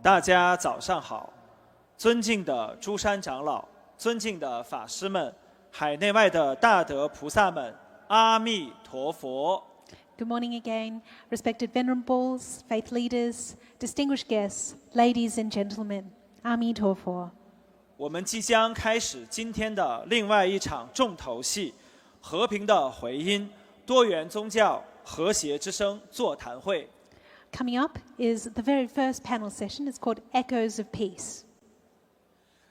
大家早上好，尊敬的诸山长老，尊敬的法师们，海内外的大德菩萨们，阿弥陀佛。Good morning again, respected venerables, faith leaders, distinguished guests, ladies and gentlemen. 阿弥陀佛。我们即将开始今天的另外一场重头戏——和平的回音，多元宗教和谐之声座谈会。Coming up is the very first panel session. It's called Echoes of Peace.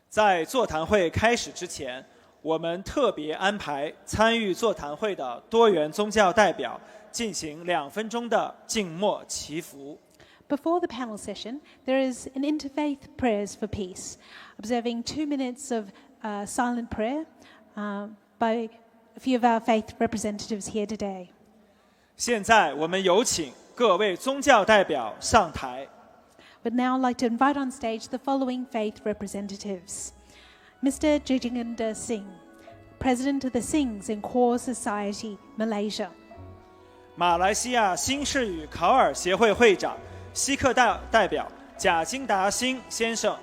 在座谈会开始之前，我们特别安排参与座谈会的多元宗教代表进行2分钟的静默祈福。Before the panel session, there is an interfaith prayers for peace, observing 2 minutes of silent prayer by a few of our faith representatives here today. 现在我们有请各位宗教代表上台。But now I'd like to invite on stage the following faith representatives. Mr. Jijinanda Singh, President of the Singhs in Core Society, Malaysia. 马来西亚新视与考尔协会会长、锡克代表贾金达星先生。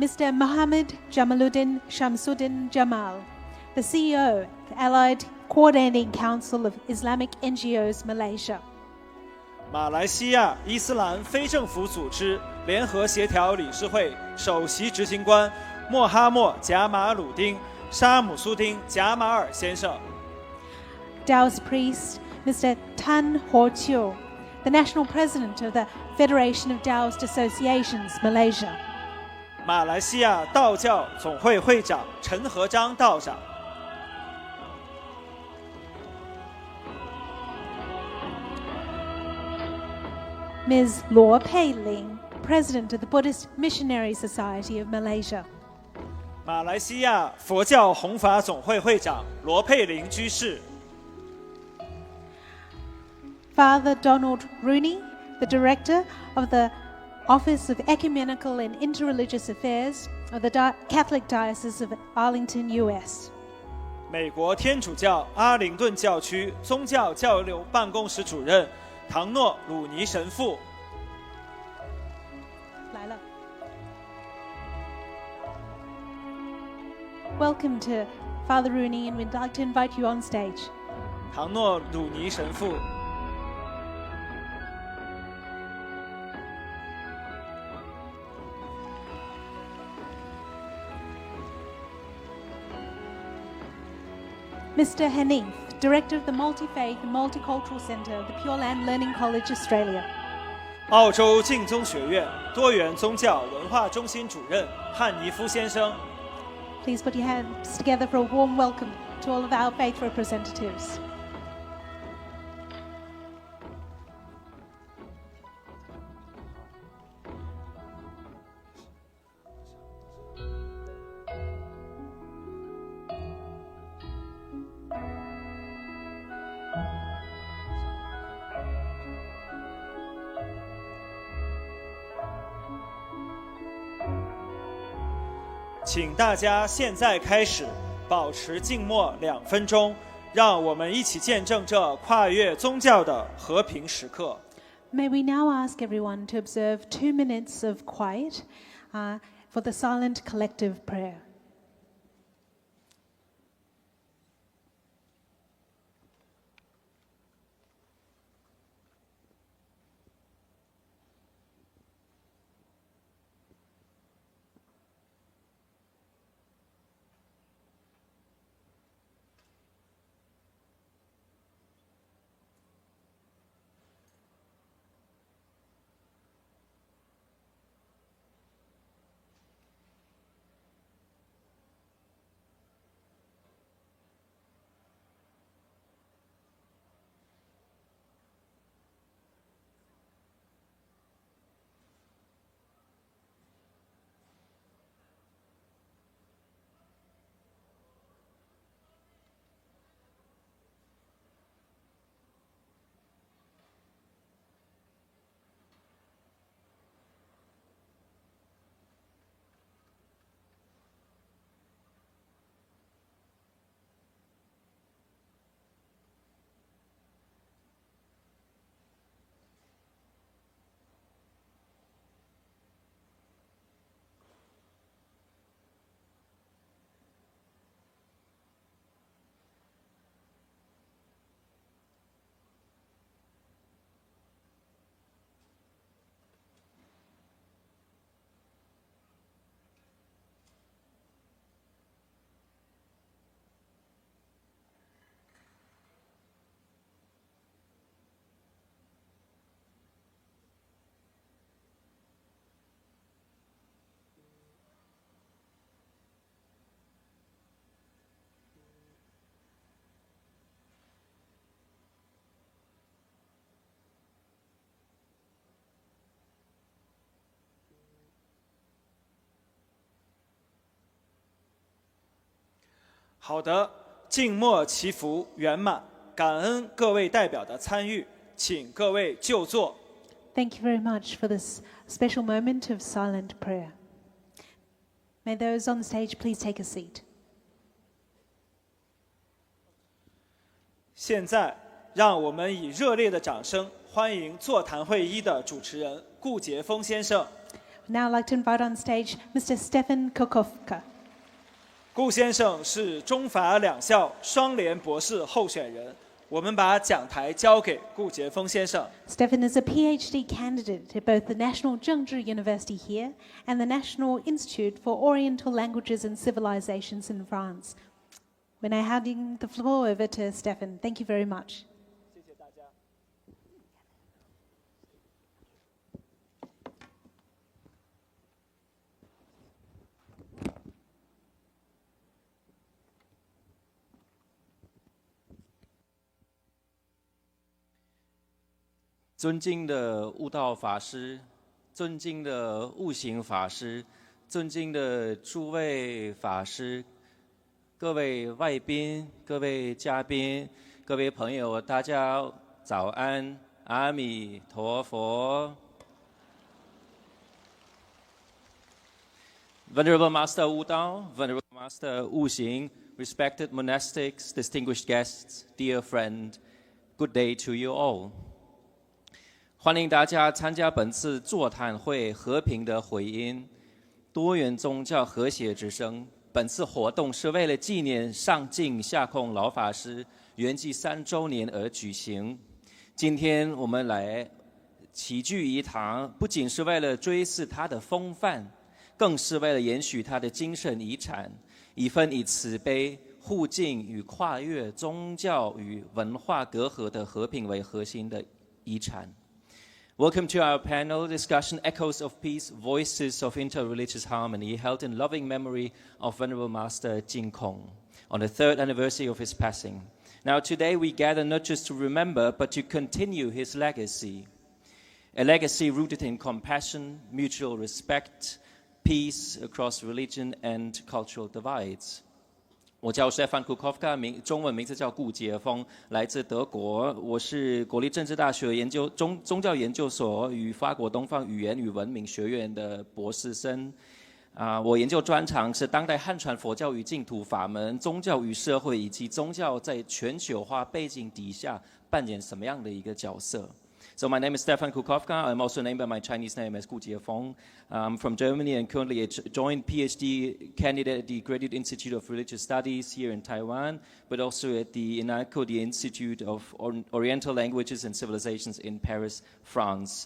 Mr. Muhammad Jamaluddin Shamsuddin Jamal, the CEO of the Allied Coordinating Council of Islamic NGOs, Malaysia. 马来西亚伊斯兰非政府组织联合协调理事会首席执行官莫哈默贾马鲁丁沙姆苏丁贾马尔先生。Taoist priest Mr. Tan Ho Chiu, the national president of the Federation of Taoist Associations, Malaysia. 马来西亚道教总会会长陈和章道长。Ms. Luo Pei Ling, President of the Buddhist Missionary Society of Malaysia. 马来西亚佛教弘法总会会长罗佩玲居士。Father Donald Rooney, the Director of the Office of Ecumenical and Interreligious Affairs of the Catholic Diocese of Arlington, U.S. 美国天主教阿灵顿教区宗教交流办公室主任唐诺鲁尼神父。来了。Welcome to Father Rooney, and we'd like to invite you on stage. 唐诺鲁尼神父。Mr. Hanif, Director of the Multi-Faith and Multicultural Centre of the Pure Land Learning College, Australia. 澳洲净宗学院多元宗教文化中心主任汉尼夫先生。Please put your hands together for a warm welcome to all of our faith representatives.请大家现在开始保持静默2分钟，让我们一起见证这跨越宗教的和平时刻。May we now ask everyone to observe 2 minutes of quiet for the silent collective prayer. 好的，静默祈福圆满，感恩各位代表的参与，请各位就座。Thank you very much for this special moment of silent prayer. May those on the stage please take a seat. 现在，让我们以热烈的掌声欢迎座谈会一的主持人顾杰峰先生。Now I'd like to invite on stage Mr. Stefan Kukovka. 顾先生是中法两校双联博士候选人，我们把讲台交给顾杰峰先生。Stefan is a PhD candidate at both the National Zhengzhi University here and the National Institute for Oriental Languages and Civilizations in France. We're now handing the floor over to Stefan. Thank you very much. 谢谢大家。尊敬的悟道法师，尊敬的悟行法师，尊敬的诸位法师，各位外宾，各位嘉宾，各位朋友，大家早安，阿弥陀佛。Venerable Master Wu Dao, Venerable Master Wu Xing, respected monastics, distinguished guests, dear friend, good day to you all. 欢迎大家参加本次座谈会和平的回音，多元宗教和谐之声。本次活动是为了纪念上净下空老法师圆寂3周年而举行。今天我们来齐聚一堂，不仅是为了追思他的风范，更是为了延续他的精神遗产，一份以慈悲、互敬与跨越宗教与文化隔阂的和平为核心的遗产。Welcome to our panel discussion, Echoes of Peace, Voices of Interreligious Harmony, held in loving memory of Venerable Master Jin Kong on the 3rd anniversary of his passing. Now today we gather not just to remember, but to continue his legacy. A legacy rooted in compassion, mutual respect, peace across religion and cultural divides. 我叫 Stefan Kukovka， 中文名字叫顾杰峰，来自德国。我是国立政治大学宗教研究所与法国东方语言与文明学院的博士生。我研究专长是当代汉传佛教与净土法门、宗教与社会以及宗教在全球化背景底下扮演什么样的一个角色。So my name is Stefan Kukovka. I'm also named by my Chinese name as Gu Jiefeng. I'm from Germany and currently a joint PhD candidate at the Graduate Institute of Religious Studies here in Taiwan, but also at the INACO, the Institute of Oriental Languages and Civilizations in Paris, France.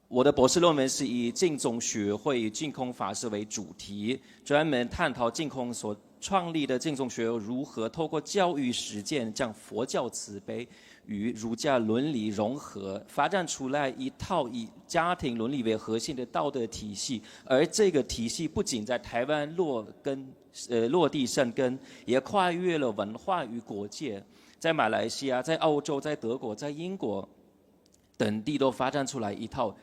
我的博士论文是以净宗学会与净空法师为主题，专门探讨净空所创立的净宗学如何透过教育实践将佛教慈悲与儒家伦理融合，发展出来一套以家庭伦理为核心的道德体系。而这个体系不仅在台湾落地生根，也跨越了文化与国界，在马来西亚、在澳洲、在德国、在英国等地都发展出来一套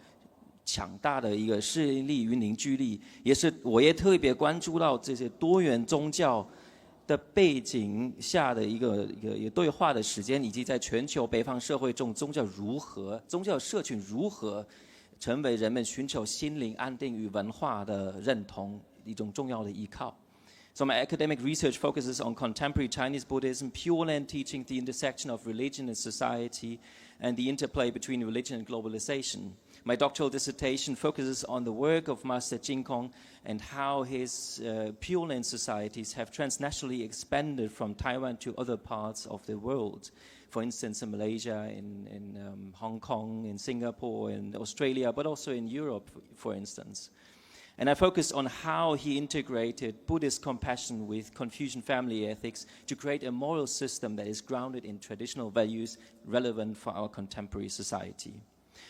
强大的一个势力与凝聚力。我也特别关注到这些多元宗教的背景下的一个对话的时间，以及在全球北方社会中宗教社群如何成为人们寻求心灵安定与文化的认同一种重要的依靠。So my academic research focuses on contemporary Chinese Buddhism, Pure Land teaching, the intersection of religion and society, and the interplay between religion and globalization. My doctoral dissertation focuses on the work of Master Jin Kong and how his Pure Land societies have transnationally expanded from Taiwan to other parts of the world. For instance, in Malaysia, in Hong Kong, in Singapore, in Australia, but also in Europe, for instance. And I focused on how he integrated Buddhist compassion with Confucian family ethics to create a moral system that is grounded in traditional values relevant for our contemporary society.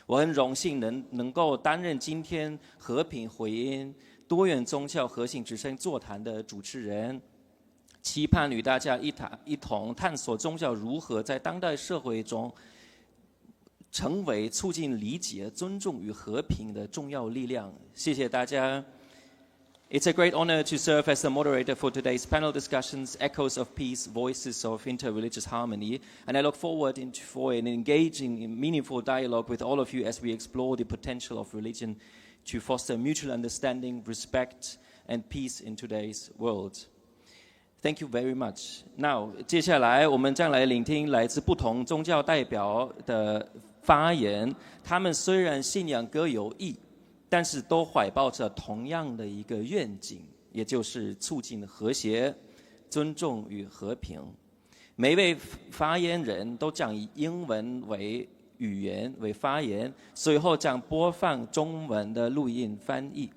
我很荣幸能够担任今天和平回音多元宗教核心之声座谈的主持人，期盼与大家一同探索宗教如何在当代社会中成为促进理解、尊重与和平的重要力量。谢谢大家。It's a great honor to serve as the moderator for today's panel discussions, Echoes of Peace, Voices of Interreligious Harmony. And I look forward for an engaging, meaningful dialogue with all of you as we explore the potential of religion to foster mutual understanding, respect, and peace in today's world. Thank you very much. Now, 接下来我们将来聆听来自不同宗教代表的发言。他们虽然信仰各有异，但是都怀抱着同样的一个愿景，也就是促进和谐、尊重与和平。每一位发言人都将以英文为语言为发言，随后将播放中文的录音翻译。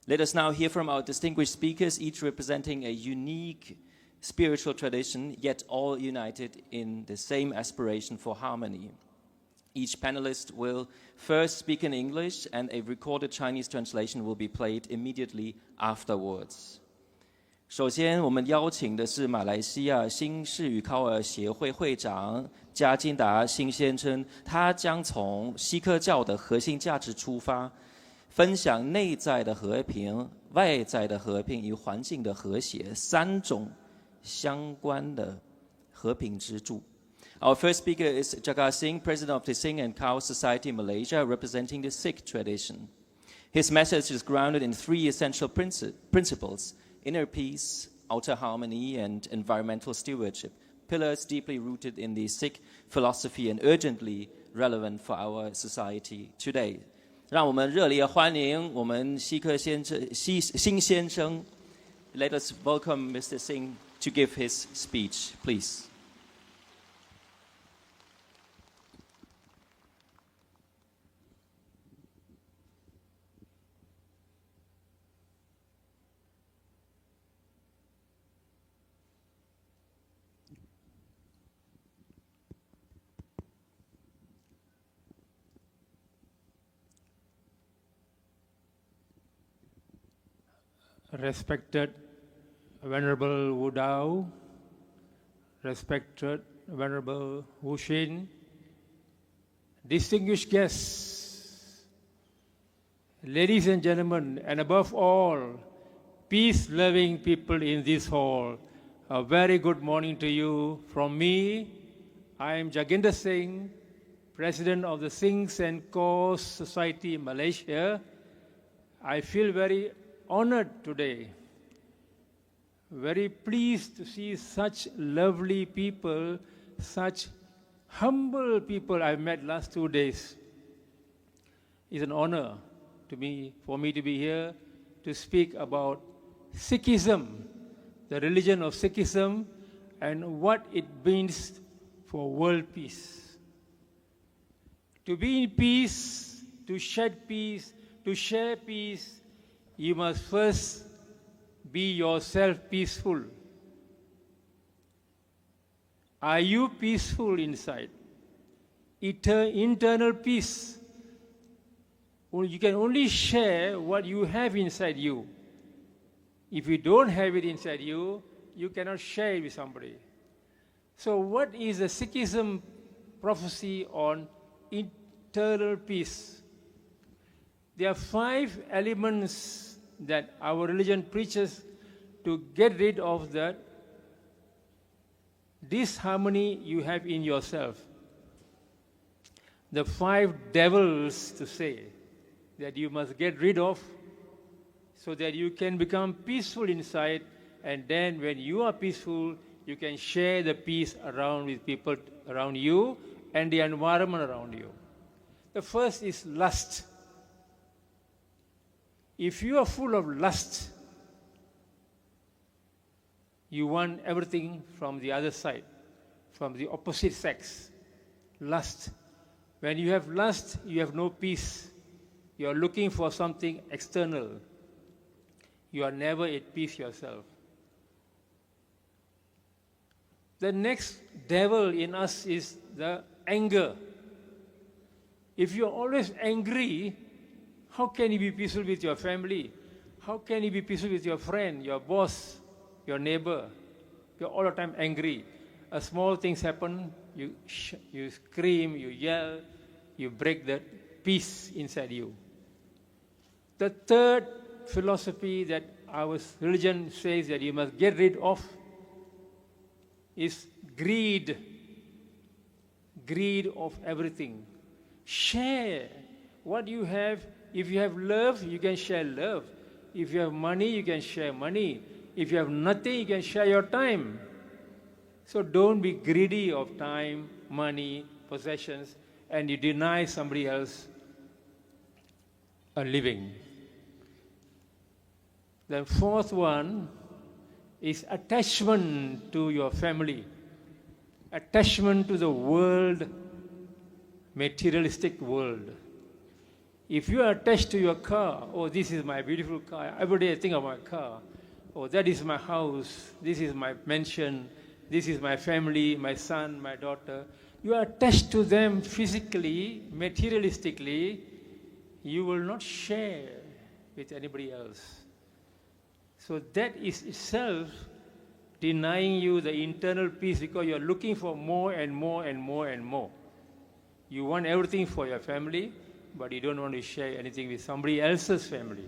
Let us now hear from our distinguished speakers, each representing a unique spiritual tradition, yet all united in the same aspiration for harmony. Each panelist will first speak in English, and a recorded Chinese translation will be played immediately afterwards. 首先，我们邀请的是马来西亚新士与考尔协会会长加金达新先生，他将从锡克教的核心价值出发，分享内在的和平、外在的和平与环境的和谐三种相关的和平支柱。Our first speaker is Jagat Singh, President of the Singh and Khao Society Malaysia, representing the Sikh tradition. His message is grounded in three essential principles: inner peace, outer harmony, and environmental stewardship, pillars deeply rooted in the Sikh philosophy and urgently relevant for our society today. 让我们热烈欢迎我们锡克新先生。Let us welcome Mr. Singh to give his speech, please. Respected Venerable Wu Dao, respected Venerable Wu Xin, distinguished guests, ladies and gentlemen, and above all, peace-loving people in this hall, a very good morning to you from me. I am Jaginder Singh, President of the Singhs and Khao Society Malaysia. I feel very honored today, very pleased to see such lovely people, such humble people I've met last 2 days. It's an honor for me to be here to speak about Sikhism, the religion of Sikhism, and what it means for world peace. To be in peace, to shed peace, to share peace, you must first be yourself peaceful. Are you peaceful inside? Internal peace. You can only share what you have inside you. If you don't have it inside you, you cannot share it with somebody. So what is the Sikhism prophecy on internal peace? There are 5 elements that our religion preaches to get rid of that disharmony you have in yourself. The 5 devils, to say, that you must get rid of so that you can become peaceful inside, and then when you are peaceful, you can share the peace around with people around you and the environment around you. The first is lust. If you are full of lust, you want everything from the other side, from the opposite sex. Lust. When you have lust, you have no peace. You are looking for something external. You are never at peace yourself. The next devil in us is the anger. If you are always angry, how can you be peaceful with your family? How can you be peaceful with your friend, your boss, your neighbor? You're all the time angry. Small things happen, you scream, you yell, you break the peace inside you. The third philosophy that our religion says that you must get rid of is greed. Greed of everything. Share what you have. If you have love, you can share love. If you have money, you can share money. If you have nothing, you can share your time. So don't be greedy of time, money, possessions, and you deny somebody else a living. The fourth one is attachment to your family. Attachment to the world, materialistic world. If you are attached to your car, oh, this is my beautiful car. Every day I think of my car. Oh, that is my house. This is my mansion. This is my family, my son, my daughter. You are attached to them physically, materialistically. You will not share with anybody else. So that is itself denying you the internal peace because you are looking for more and more and more and more. You want everything for your family, but you don't want to share anything with somebody else's family.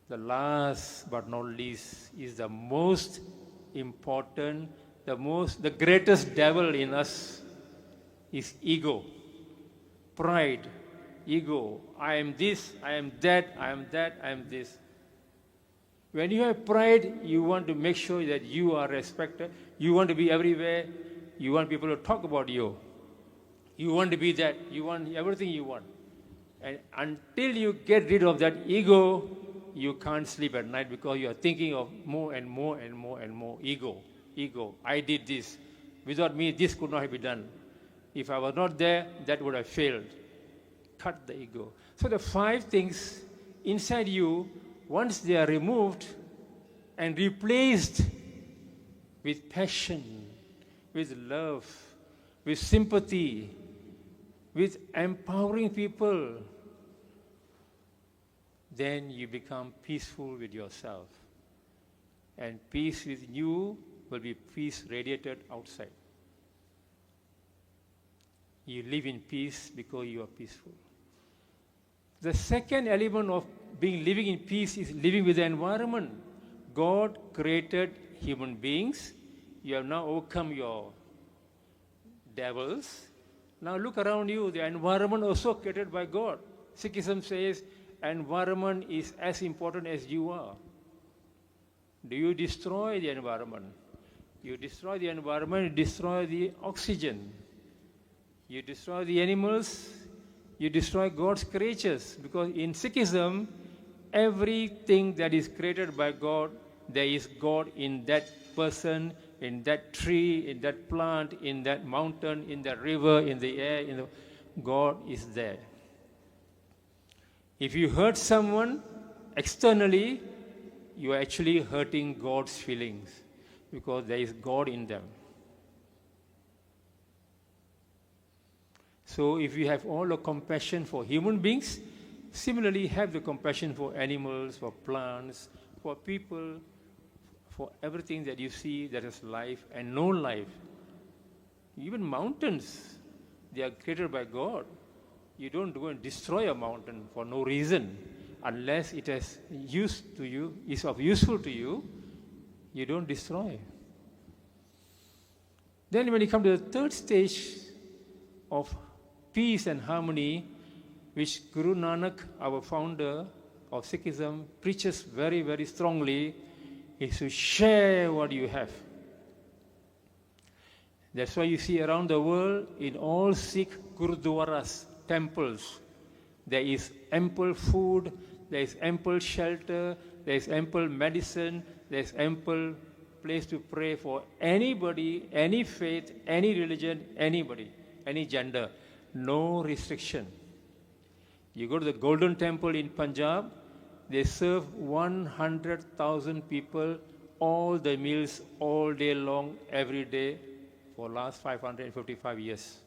The last but not least is the most important, the greatest devil in us is ego, pride, ego. I am this, I am that, I am that, I am this. When you have pride, you want to make sure that you are respected. You want to be everywhere. You want people to talk about you. You want to be that. You want everything you want. And until you get rid of that ego, you can't sleep at night because you are thinking of more and more and more and more ego. Ego. I did this. Without me, this could not have been done. If I was not there, that would have failed. Cut the ego. So the 5 things inside you, once they are removed and replaced with passion, with love, with sympathy, with empowering people, then you become peaceful with yourself. And peace with you will be peace radiated outside. You live in peace because you are peaceful. The second element of living in peace is living with the environment. God created human beings. You have now overcome your devils. Now look around you. The environment also created by God. Sikhism says environment is as important as you are. Do you destroy the environment? You destroy the environment, you destroy the oxygen. You destroy the animals, you destroy God's creatures. Because in Sikhism, everything that is created by God, there is God in that person, in that tree, in that plant, in that mountain, in that river, in the air. God is there. If you hurt someone externally, you are actually hurting God's feelings because there is God in them. So if you have all the compassion for human beings, similarly have the compassion for animals, for plants, for people, for everything that you see that is life and no life. Even mountains, they are created by God. You don't go and destroy a mountain for no reason. Unless it has use to you, is of useful to you, you don't destroy. Then when you come to the third stage of peace and harmony, which Guru Nanak, our founder of Sikhism, preaches very, very strongly, is to share what you have. That's why you see around the world, in all Sikh Gurudwaras, temples, there is ample food, there is ample shelter, there is ample medicine, there is ample place to pray for anybody, any faith, any religion, anybody, any gender. No restriction. You go to the Golden Temple in Punjab, they serve 100,000 people all the meals all day long, every day, for the last 555 years.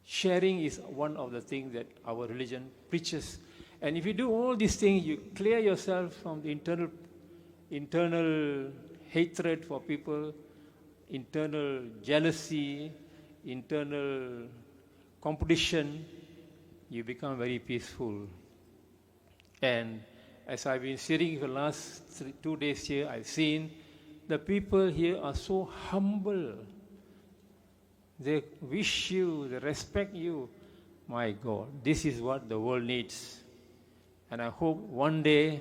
Sharing is one of the things that our religion preaches. And if you do all these things, you clear yourself from the internal hatred for people, internal jealousy, internal competition, you become very peaceful. And as I've been sitting for the last 2 days here, I've seen the people here are so humble. They wish you, they respect you. My God, this is what the world needs. And I hope one day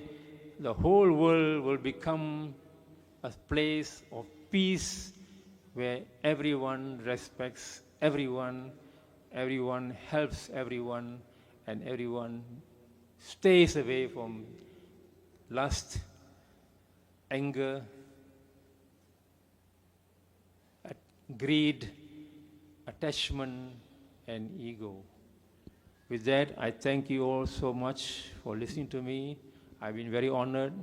the whole world will become a place of peace where everyone respects everyone, everyone helps everyone, and everyone stays away from lust, anger, greed, attachment, and ego. With that, I thank you all so much for listening to me. I've been very honored,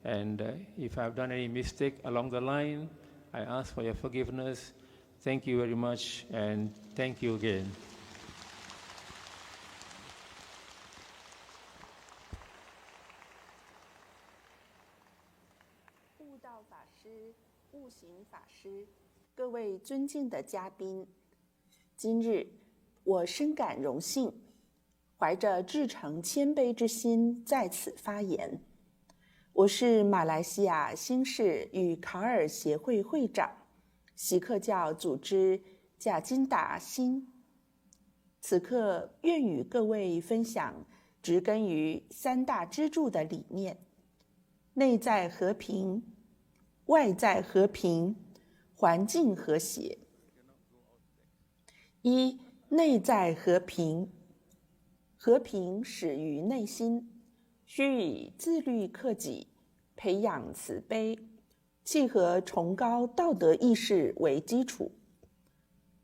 and if I've done any mistake along the line, I ask for your forgiveness. Thank you very much, and thank you again. 悟道法师、悟行法师，各位尊敬的嘉宾，今日我深感荣幸，怀着至诚谦卑之心在此发言。我是马来西亚新士与卡尔协会会长，锡克教组织贾金达辛。此刻愿与各位分享植根于3大支柱的理念：内在和平、外在和平、环境和谐。一、内在和平。和平始于内心，需以自律克己，培养慈悲，契合崇高道德意识为基础。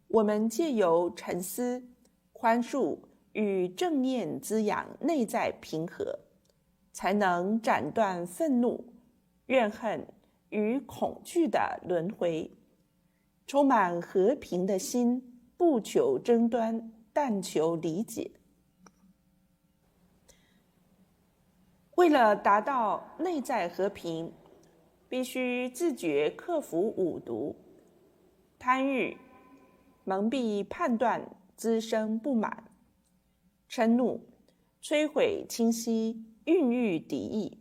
我们借由沉思、宽恕与正念滋养内在平和，才能斩断愤怒、怨恨与恐惧的轮回，充满和平的心，不求争端，但求理解。为了达到内在和平，必须自觉克服5毒：贪欲、蒙蔽判断，滋生不满；嗔怒、摧毁清晰，孕育敌意；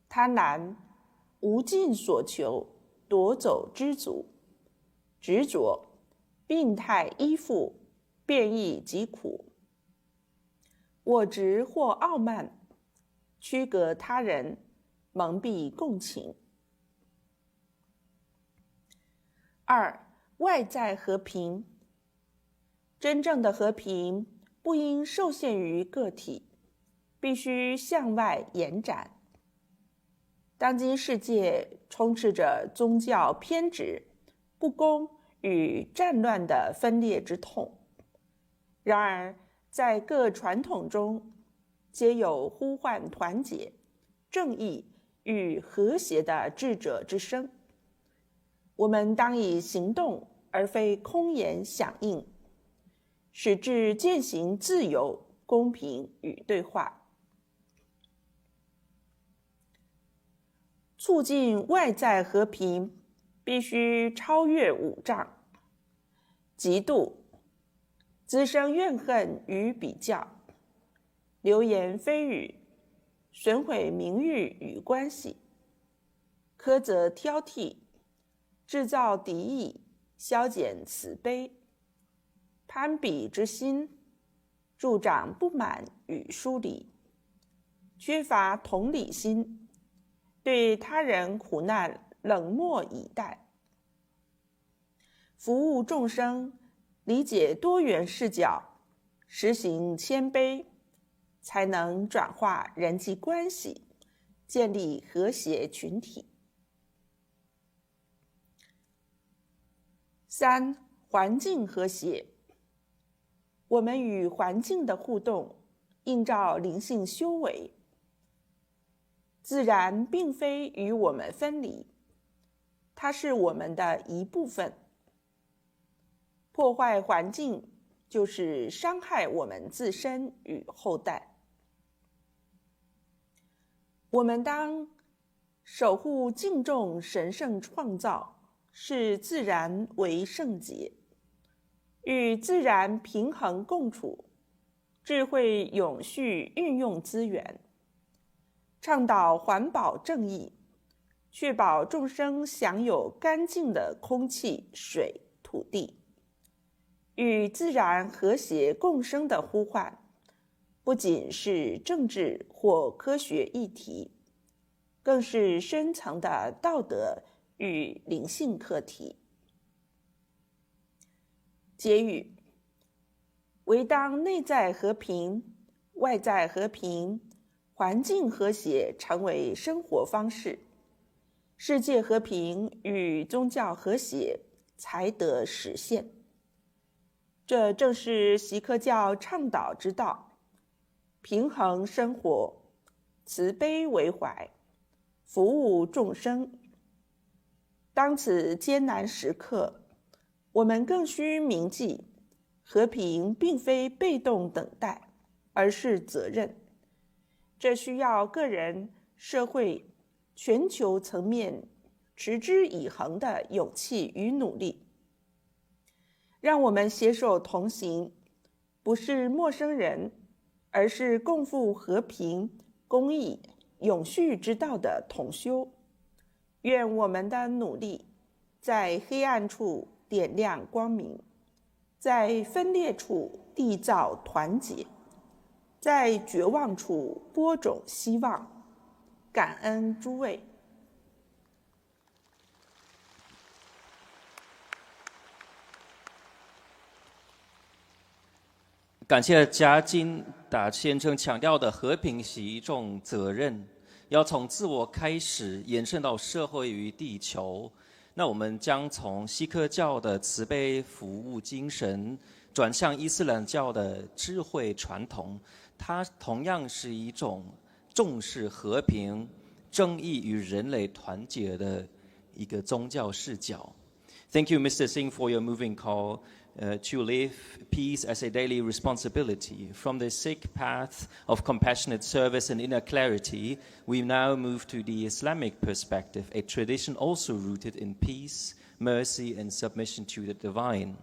贪婪、无尽所求，夺走知足；执着、病态依附，变异疾苦；我执或傲慢，区隔他人，蒙蔽共情。2、外在和平。真正的和平不应受限于个体，必须向外延展。当今世界充斥着宗教偏执、不公与战乱的分裂之痛，然而在各传统中皆有呼唤团结、正义与和谐的智者之声。我们当以行动而非空言响应，使之践行自由、公平与对话。促进外在和平，必须超越5障：嫉妒、滋生怨恨与比较；流言蜚语，损毁名誉与关系；苛责挑剔，制造敌意，消减慈悲；攀比之心，助长不满与疏离；缺乏同理心，对他人苦难冷漠以待；服务众生，理解多元视角，实行谦卑，才能转化人际关系，建立和谐群体。3、环境和谐。我们与环境的互动，映照灵性修为。自然并非与我们分离，它是我们的一部分。破坏环境，就是伤害我们自身与后代。我们当守护敬重神圣创造，视自然为圣洁，与自然平衡共处，智慧永续运用资源，倡导环保正义，确保众生享有干净的空气、水、土地。与自然和谐共生的呼唤，不仅是政治或科学议题，更是深层的道德与灵性课题。结语：唯当内在和平、外在和平、环境和谐成为生活方式，世界和平与宗教和谐才得实现。这正是锡克教倡导之道：平衡生活，慈悲为怀，服务众生。当此艰难时刻，我们更需铭记，和平并非被动等待，而是责任。这需要个人、社会、全球层面持之以恒的勇气与努力。让我们携手同行，不是陌生人，而是共赴和平、公义、永续之道的同修。愿我们的努力在黑暗处点亮光明，在分裂处缔造团结，在绝望处播种希望。感恩诸位。感谢嘉金达先生强调的和平是一种责任，要从自我开始延伸到社会与地球。那我们将从锡克教的慈悲服务精神转向伊斯兰教的智慧传统，它同样是一种重视和平、正义与人类团结的一个宗教视角。Thank you, Mr. Singh, for your moving call to live peace as a daily responsibility. From the Sikh path of compassionate service and inner clarity, we now move to the Islamic perspective, a tradition also rooted in peace, mercy, and submission to the divine.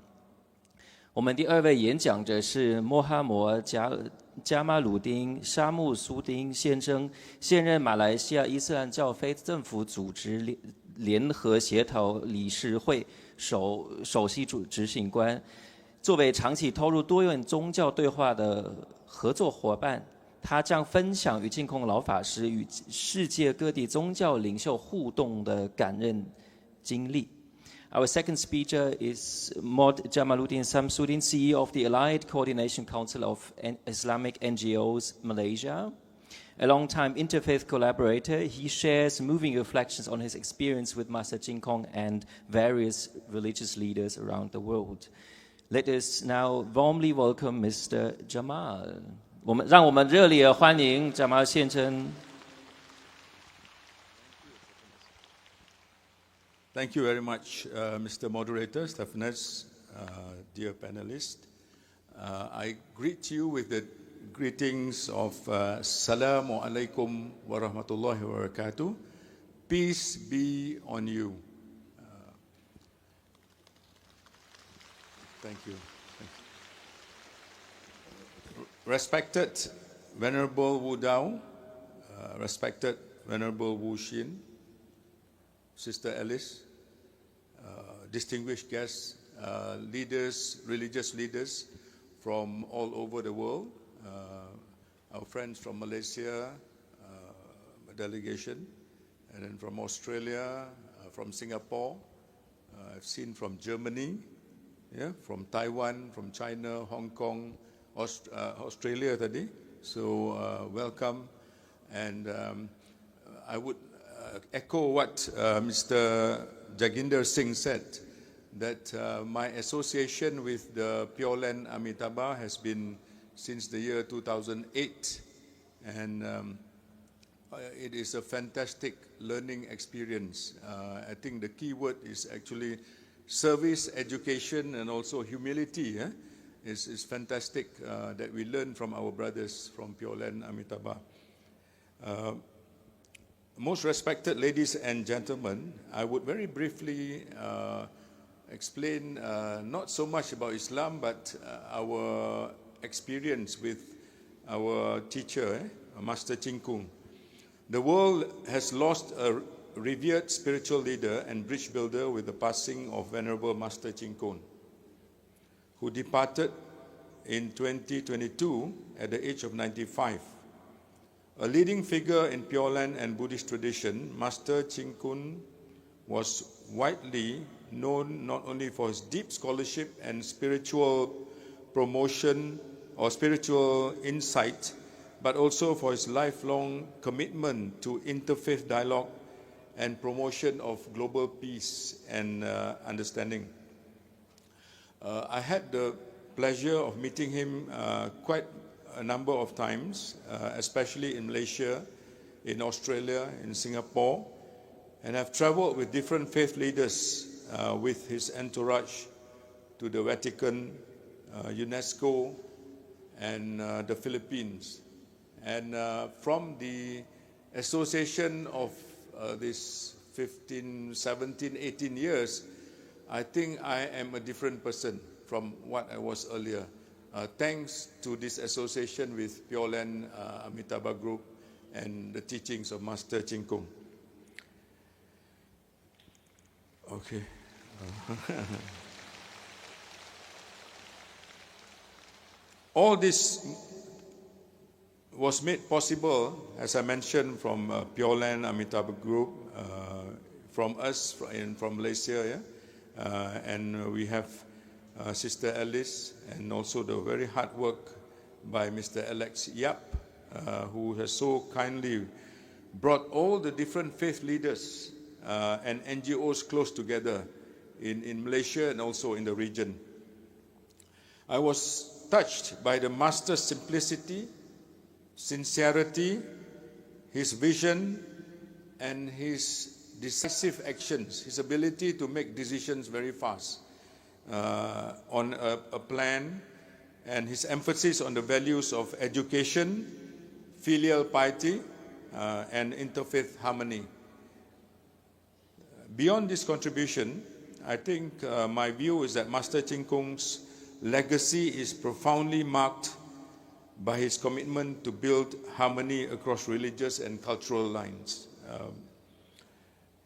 我们第二位演讲者是穆哈默加马鲁丁沙木苏丁先生，现任马来西亚伊斯兰教非政府组织联合协调理事会首席执行官。作为长期投入多元宗教对话的合作伙伴，他将分享与净空老法师与世界各地宗教领袖互动的感人经历。Our second speaker is Mod Jamaluddin Samsudin, CEO of the Allied Coordination Council of Islamic NGOs Malaysia. A long-time interfaith collaborator, he shares moving reflections on his experience with Master Ching Kong and various religious leaders around the world. Let us now warmly welcome Mr. Jamal. 让我们热烈欢迎 Jamal 先生。Thank you very much, Mr. Moderator, Stephanus, dear panelists. I greet you with the greetings of Assalamu alaikum wa rahmatullahi wa barakatuh. Peace be on you. Thank you. Respected Venerable Wu Dao, respected Venerable Wu Xin, Sister Alice, distinguished guests, leaders, religious leaders from all over the world, our friends from Malaysia, a delegation, and then from Australia, from Singapore, I've seen from Germany, yeah, from Taiwan, from China, Hong Kong, Australia today. So welcome, and I would echo what Mr. Jaginder Singh said, that my association with the Pure Land Amitabha has been since the year 2008, and it is a fantastic learning experience. I think the key word is actually service, education, and also humility. It's fantastic that we learn from our brothers from Pure Land Amitabha. Most respected ladies and gentlemen, I would very briefly explain not so much about Islam, but our experience with our teacher, Master Ching Kung. The world has lost a revered spiritual leader and bridge builder with the passing of Venerable Master Chin Khun, who departed in 2022 at the age of 95. A leading figure in Pure Land and Buddhist tradition, Master Chin Khun was widely known not only for his deep scholarship and spiritual promotion or spiritual insight, but also for his lifelong commitment to interfaith dialogue and promotion of global peace and understanding. I had the pleasure of meeting him quite a number of times, especially in Malaysia, in Australia, in Singapore, and I've traveled with different faith leaders with his entourage to the Vatican, UNESCO, and the Philippines. And from the association of this 15, 17, 18 years, I think I am a different person from what I was earlier. Thanks to this association with Pure Land Amitabha Group and the teachings of Master Chin Khun. Okay. All this was made possible, as I mentioned, from Pure Land Amitabha Group, from us from Malaysia, yeah? And we have Sister Alice, and also the very hard work by Mr. Alex Yap, who has so kindly brought all the different faith leaders and NGOs close together in Malaysia and also in the region. I was touched by the Master's simplicity, sincerity, his vision, and his decisive actions, his ability to make decisions very fast on a plan, and his emphasis on the values of education, filial piety, and interfaith harmony. Beyond this contribution, I think my view is that Master Chin Khun's legacy is profoundly marked by his commitment to build harmony across religious and cultural lines.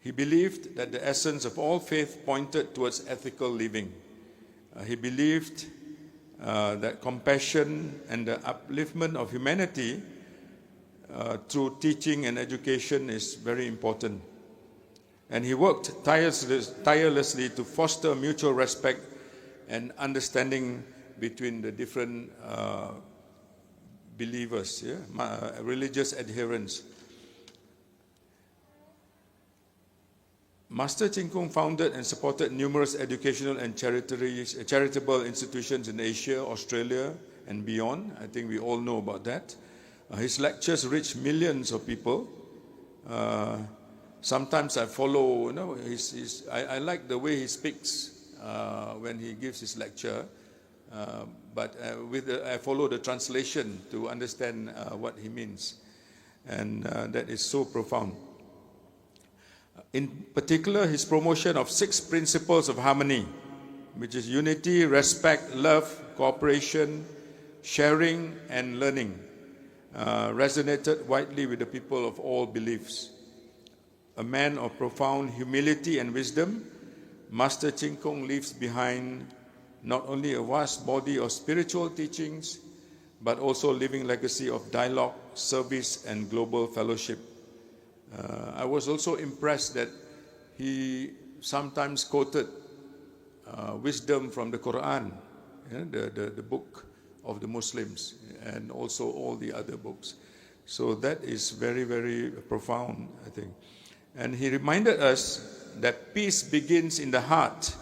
He believed that the essence of all faith pointed towards ethical living. He believed that compassion and the upliftment of humanity through teaching and education is very important. And he worked tirelessly to foster mutual respect and understanding between the different believers, religious adherents. Master Chin Khun founded and supported numerous educational and charitable institutions in Asia, Australia, and beyond. I think we all know about that. His lectures reach millions of people. Sometimes I follow, I like the way he speaks when he gives his lecture, but I follow the translation to understand what he means. And that is so profound. In particular, his promotion of 6 principles of harmony, which is unity, respect, love, cooperation, sharing, and learning, resonated widely with the people of all beliefs. A man of profound humility and wisdom, Master Chin Khun leaves behind not only a vast body of spiritual teachings, but also a living legacy of dialogue, service, and global fellowship. I was also impressed that he sometimes quoted wisdom from the Quran, the book of the Muslims, and also all the other books. So that is very, very profound, I think. And he reminded us that peace begins in the heart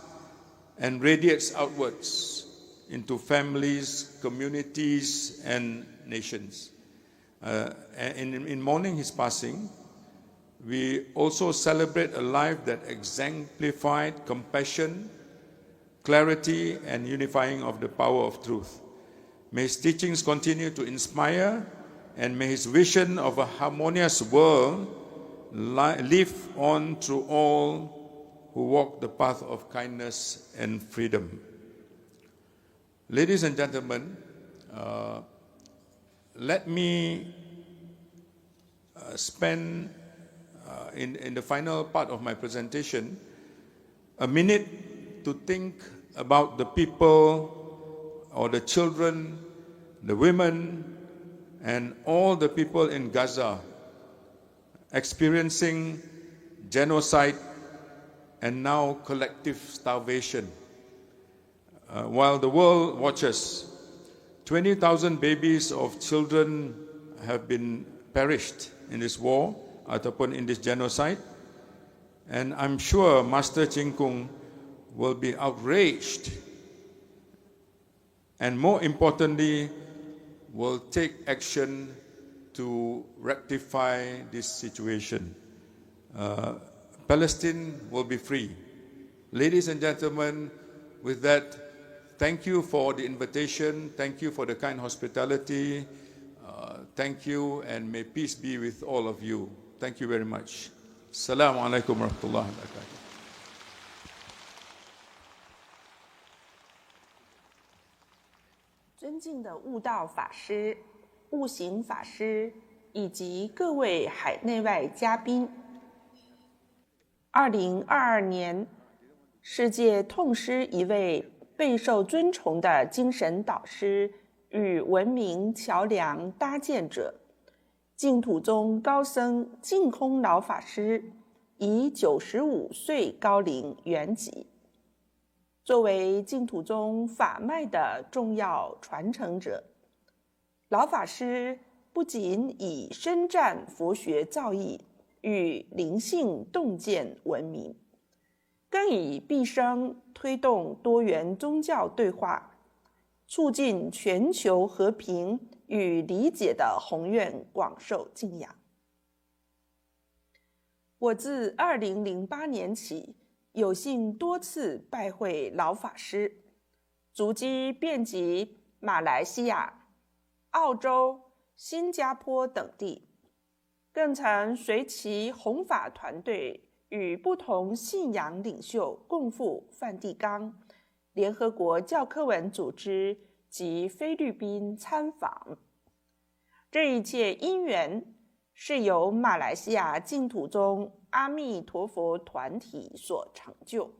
and radiates outwards into families, communities, and nations. In mourning his passing, we also celebrate a life that exemplified compassion, clarity, and unifying of the power of truth. May his teachings continue to inspire, and may his vision of a harmonious world live on through all who walk the path of kindness and freedom. Ladies and gentlemen, let me spend in the final part of my presentation a minute to think about the people or the children, the women, and all the people in Gaza experiencing genocide and now collective starvation. While the world watches, 20,000 babies of children have been perished in this war ataupun in this genocide, and I'm sure Master Ching Kung will be outraged and more importantly will take action to rectify this situation. Palestine will be free. Ladies and gentlemen, with that, thank you for the invitation, thank you for the kind hospitality, thank you, and may peace be with all of you. Thank you very much. Assalamu alaikum wa rahmatullahi wa barakatuh. 尊敬的悟道法师、悟行法师以及各位海内外嘉宾，2022年，世界痛失一位备受尊崇的精神导师与文明桥梁搭建者，净土宗高僧净空老法师，以95岁高龄圆寂。作为净土宗法脉的重要传承者，老法师不仅以深湛佛学造诣与灵性洞见闻名，更以毕生推动多元宗教对话，促进全球和平与理解的宏愿广受敬仰。我自2008年起，有幸多次拜会老法师，足迹遍及马来西亚、澳洲、新加坡等地，更曾随其弘法团队与不同信仰领袖共赴梵蒂冈、联合国教科文组织及菲律宾参访。这一切因缘是由马来西亚净土宗阿弥陀佛团体所成就。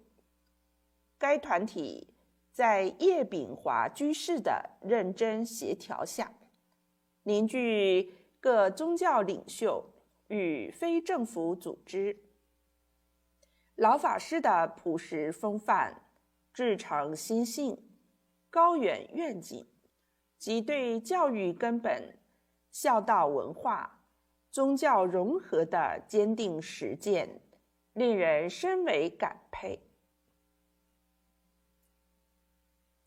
该团体在叶秉华居士的认真协调下，凝聚各宗教领袖与非政府组织，老法师的朴实风范、至诚心性、高远愿景及对教育根本、孝道文化、宗教融合的坚定实践，令人深为感佩。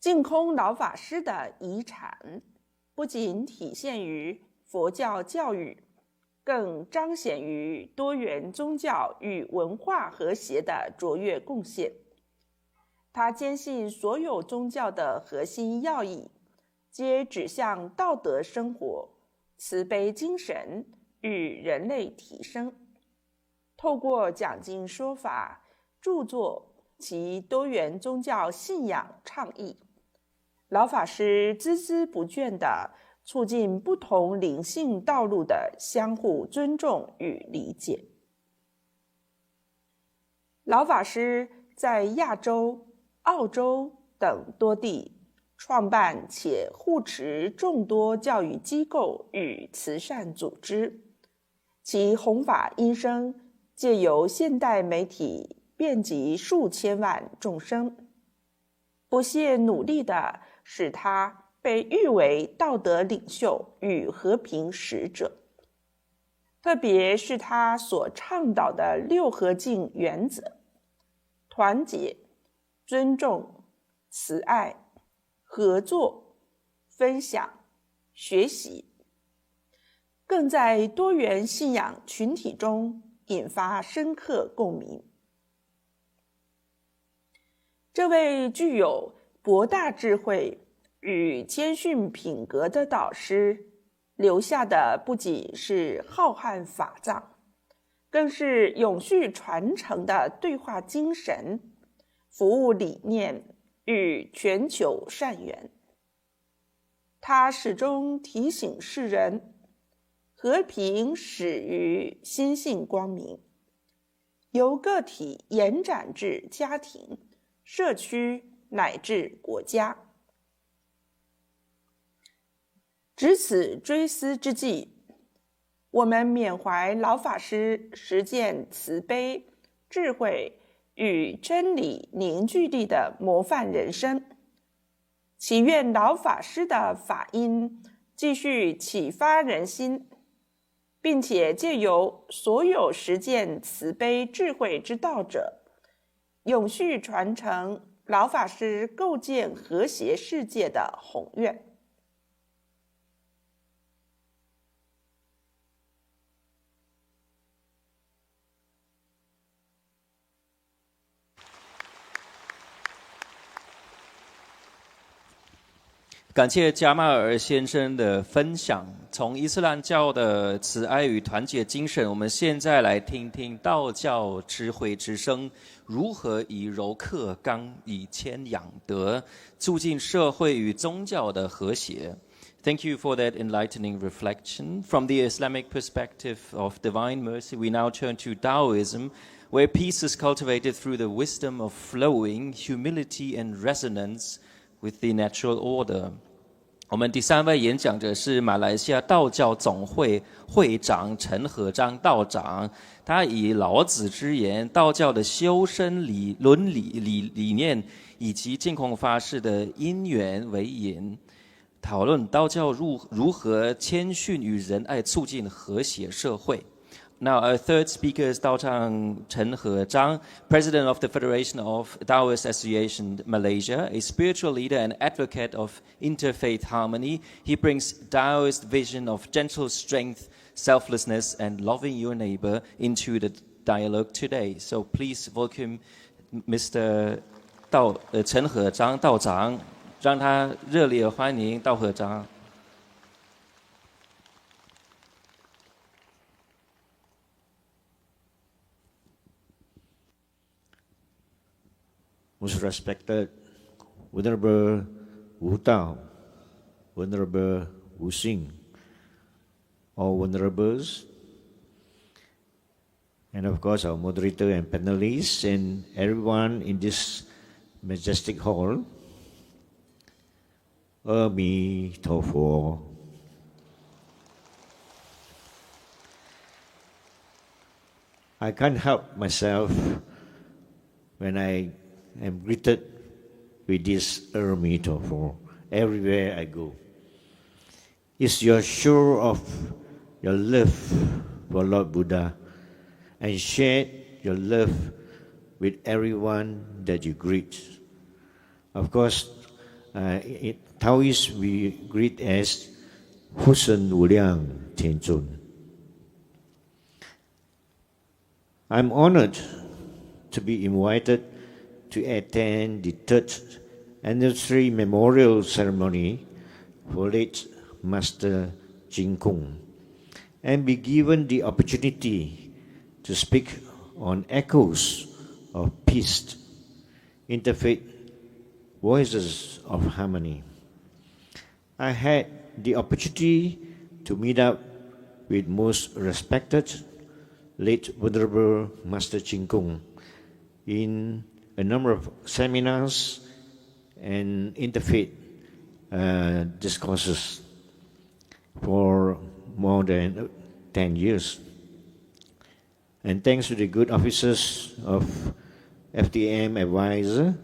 净空老法师的遗产不仅体现于佛教教育，更彰显于多元宗教与文化和谐的卓越贡献。他坚信所有宗教的核心要义皆指向道德生活、慈悲精神与人类提升。透过讲经说法、著作及多元宗教信仰倡议，老法师孜孜不倦地促进不同灵性道路的相互尊重与理解。老法师在亚洲、澳洲等多地创办且护持众多教育机构与慈善组织，其弘法音声借由现代媒体遍及数千万众生，不懈努力地使他被誉为道德领袖与和平使者。特别是他所倡导的六合敬原则：团结、尊重、慈爱、合作、分享、学习，更在多元信仰群体中引发深刻共鸣。这位具有博大智慧与谦逊品格的导师留下的不仅是浩瀚法藏，更是永续传承的对话精神、服务理念与全球善缘。他始终提醒世人，和平始于心性光明，由个体延展至家庭、社区乃至国家。值此追思之际，我们缅怀老法师实践慈悲、智慧与真理凝聚力的模范人生，祈愿老法师的法音继续启发人心，并且借由所有实践慈悲智慧之道者，永续传承老法师构建和谐世界的宏愿。感谢加马尔先生的分享。从伊斯兰教的慈爱与团结精神，我们现在来听听道教智慧之声如何以柔克刚、以谦养德，促进社会与宗教的和谐。Thank you for that enlightening reflection. From the Islamic perspective of divine mercy, we now turn to Taoism, where peace is cultivated through the wisdom of flowing, humility and resonance with the natural order. 我们第3位演讲者是马来西亚道教总会会长陈和章道长，他以老子之言、道教的修身伦理念以及净空法师的因缘为引，讨论道教如何谦逊与仁爱促进和谐社会。Now, our third speaker is Dao Chang Chen He Zhang, President of the Federation of Taoist Association Malaysia, a spiritual leader and advocate of interfaith harmony. He brings Taoist vision of gentle strength, selflessness, and loving your neighbor into the dialogue today. So please welcome Mr. Chen He Zhang, 道长，让他热烈欢迎道和章。Most respected Venerable Wu Tao, Venerable Wu Xing, all venerables, and of course our moderator and panelists and everyone in this majestic hall. Ami Tofo. I can't help myself when I am greeted with this Ami Tofo everywhere I go. It's your show of your love for Lord Buddha and share your love with everyone that you greet. Of course, in Taoist we greet as Husen Wuliang Tianzun. I'm honored to be invited to attend the 3rd anniversary memorial ceremony for late Master Jin Kung and be given the opportunity to speak on echoes of peace, interfaith voices of harmony. I had the opportunity to meet up with most respected late Venerable Master Jin Kung in a number of seminars and interfaith discourses for more than 10 years. And thanks to the good officers of FTM Advisor,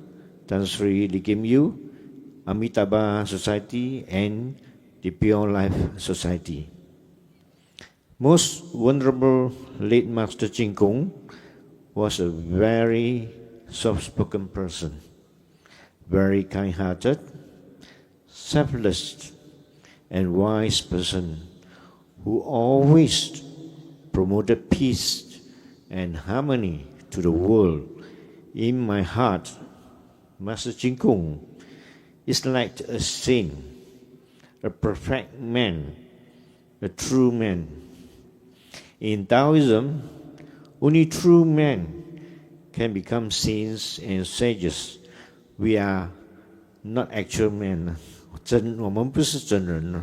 Tan Sri Lee Kim Yew, Amitabha Society, and the Pure Life Society. Most Venerable late Master Jin Kung was a very soft-spoken person, very kind-hearted, selfless, and wise person who always promoted peace and harmony to the world. In my heart, Master Jin Kung is like a saint, a perfect man, a true man. In Taoism, only true men can become saints and sages. We are not actual men. 我们不是真人，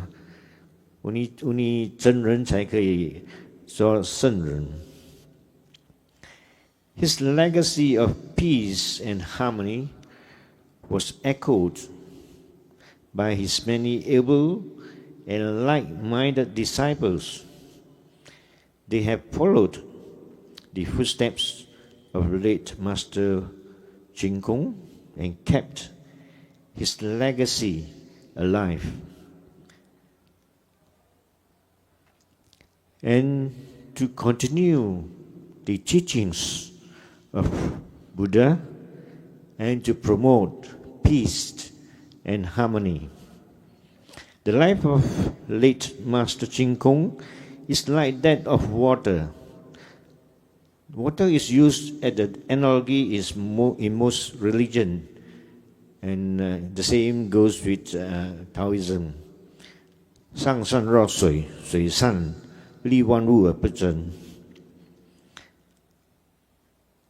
真人才可以做圣人。His legacy of peace and harmony was echoed by his many able and like-minded disciples. They have followed the footsteps of late Master Chin Kung and kept his legacy alive. And to continue the teachings of Buddha and to promote peace and harmony. The life of late Master Chin Kung is like that of water. Water is used as the analogy in most religion, and the same goes with Taoism. 上善若水，水善利万物而不争。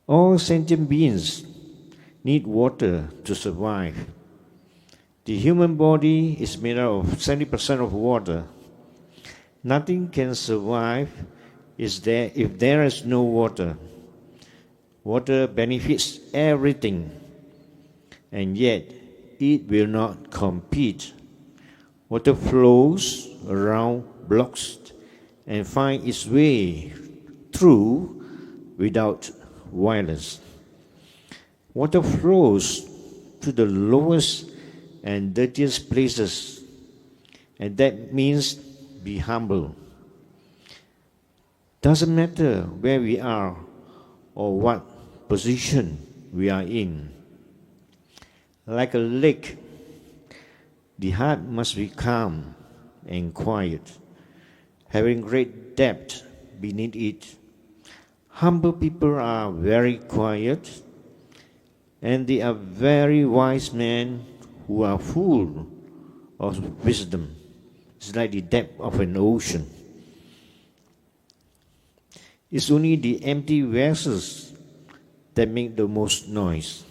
All sentient beings need water to survive. The human body is made up of 70% of water. Nothing can survive if there is no water. Water benefits everything, and yet it will not compete. Water flows around blocks and finds its way through without violence. Water flows to the lowest and dirtiest places, and that means be humble. Doesn't matter where we are or what position we are in. Like a lake, the heart must be calm and quiet, having great depth beneath it. Humble people are very quiet, and they are very wise men who are full of wisdom. It's like the depth of an ocean. It's only the empty vessels that make the most noise.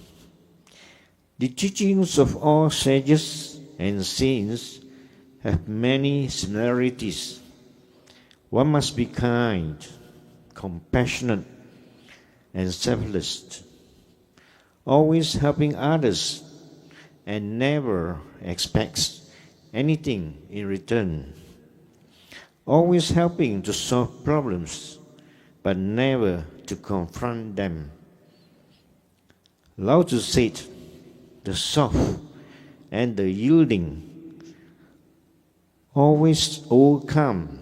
The teachings of all sages and saints have many similarities. One must be kind, compassionate, and selfless, always helping others and never expects anything in return. Always helping to solve problems, but never to confront them. Lao Tzu said, the soft and the yielding always overcome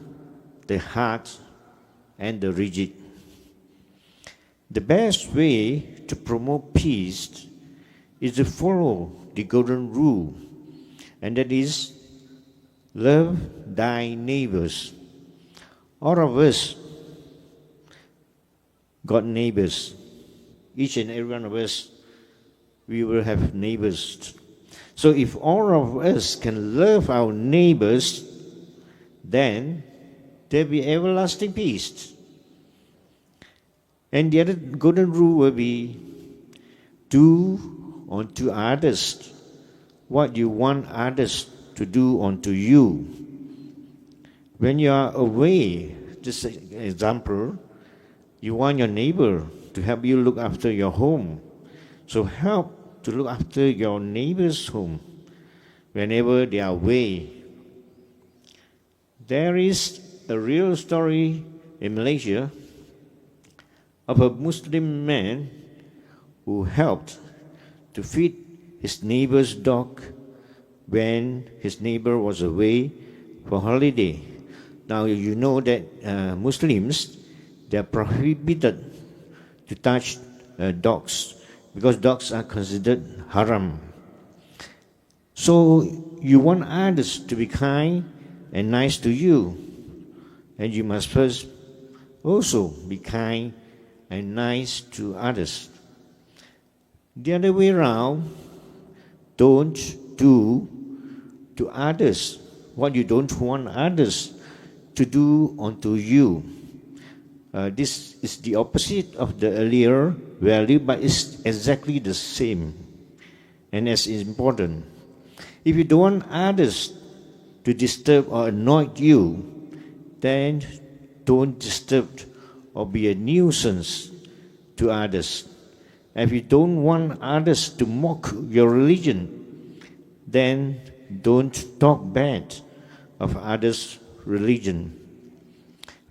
the hard and the rigid. The best way to promote peace is to follow the golden rule, and that is, love thy neighbors. All of us got neighbors. Each and every one of us, we will have neighbors. So if all of us can love our neighbors, then there'll be everlasting peace. And the other golden rule will be, do unto others what you want others to do unto you. When you are away, just an example, you want your neighbor to help you look after your home. So help to look after your neighbor's home whenever they are away. There is a real story in Malaysia of a Muslim man who helped to feed his neighbor's dog when his neighbor was away for holiday. Now you know that Muslims, they are prohibited to touch dogs because dogs are considered haram. So you want others to be kind and nice to you, and you must first also be kind and nice to others. The other way around, don't do to others what you don't want others to do unto you. This is the opposite of the earlier value, but it's exactly the same and as important. If you don't want others to disturb or annoy you, then don't disturb or be a nuisance to others. If you don't want others to mock your religion, then don't talk bad of others' religion.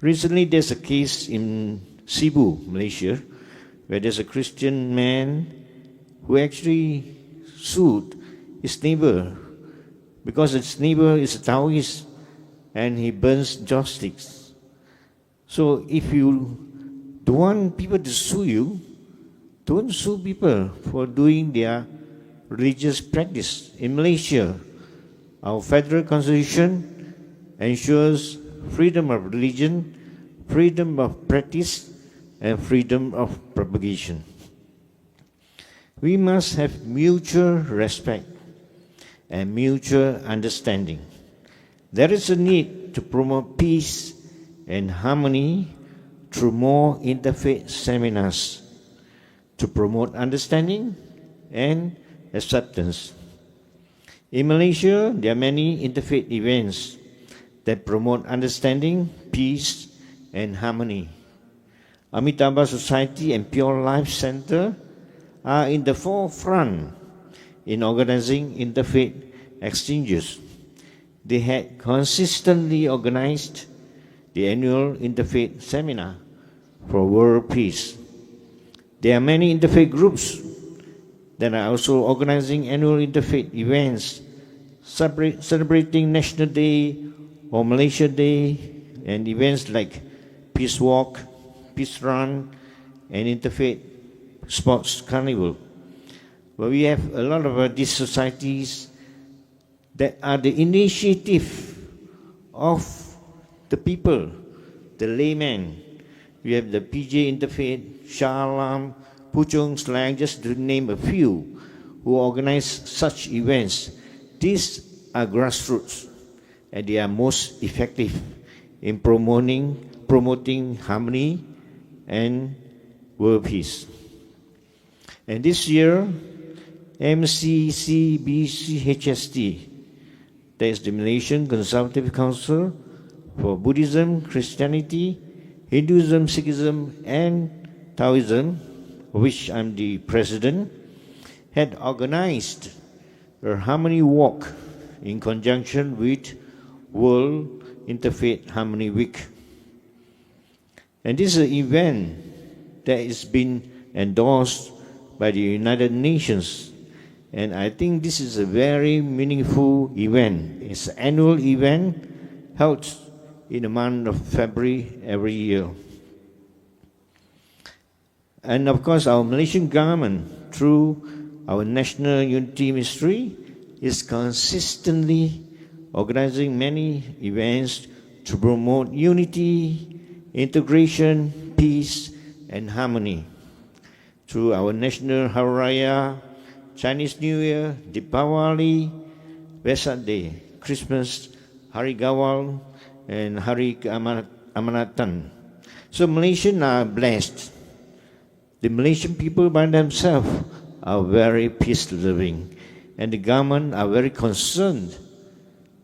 Recently, there's a case in Cebu, Malaysia, where there's a Christian man who actually sued his neighbor because his neighbor is a Taoist and he burns joss sticks. So if you don't want people to sue you, don't sue people for doing their religious practice. In Malaysia, our federal constitution ensures freedom of religion, freedom of practice, and freedom of propagation. We must have mutual respect and mutual understanding. There is a need to promote peace and harmony through more interfaith seminars to promote understanding and acceptance. In Malaysia, there are many interfaith events that promote understanding, peace, and harmony. Amitabha Society and Pure Life Center are in the forefront in organizing interfaith exchanges. They had consistently organized the annual interfaith seminar for world peace. There are many interfaith groups that are also organizing annual interfaith events, celebrating National Day or Malaysia Day, and events like Peace Walk, Peace Run, and Interfaith Sports Carnival. But we have a lot of these societies that are the initiative of the people, the laymen. We have the PJ Interfaith, Shah Alam, Puchong Slang, just to name a few, who organize such events. These are grassroots, and they are most effective in promoting harmony and world peace. And this year, MCCBCHST, that is the Malaysian Consultative Council for Buddhism, Christianity, Hinduism, Sikhism, and Taoism, of which I'm the president, had organized a Harmony Walk in conjunction with World Interfaith Harmony Week. And this is an event that has been endorsed by the United Nations. And I think this is a very meaningful event. It's an annual event held in the month of February every year. And of course, our Malaysian government, through our National Unity Ministry, is consistently organizing many events to promote unity, integration, peace, and harmony. Through our National Hari Raya, Chinese New Year, Deepawali, Vesak Day, Christmas, Hari Gawal, and Hari Keamanatan. So Malaysians are blessed. The Malaysian people by themselves are very peace-loving, and the government are very concerned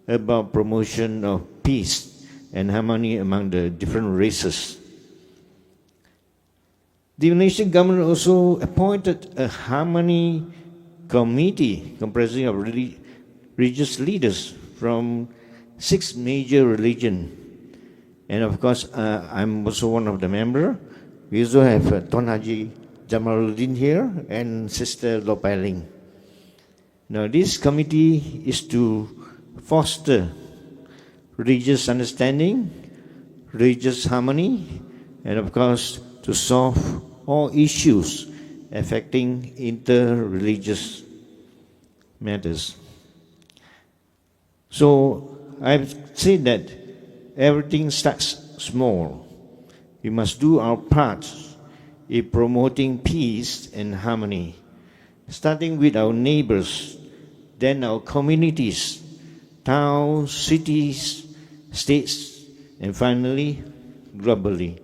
about promotion of peace and harmony among the different races. The Malaysian government also appointed a harmony committee comprising of religious leaders from 6 major religions. And of course, I'm also one of the members. We also have Tuan Haji Jamaluddin here and Sister Lopailing. Now, this committee is to foster religious understanding, religious harmony, and of course, to solve all issues affecting inter-religious matters. So, I've said that everything starts small. We must do our part in promoting peace and harmony, starting with our neighbors, then our communities, towns, cities, states, and finally, globally.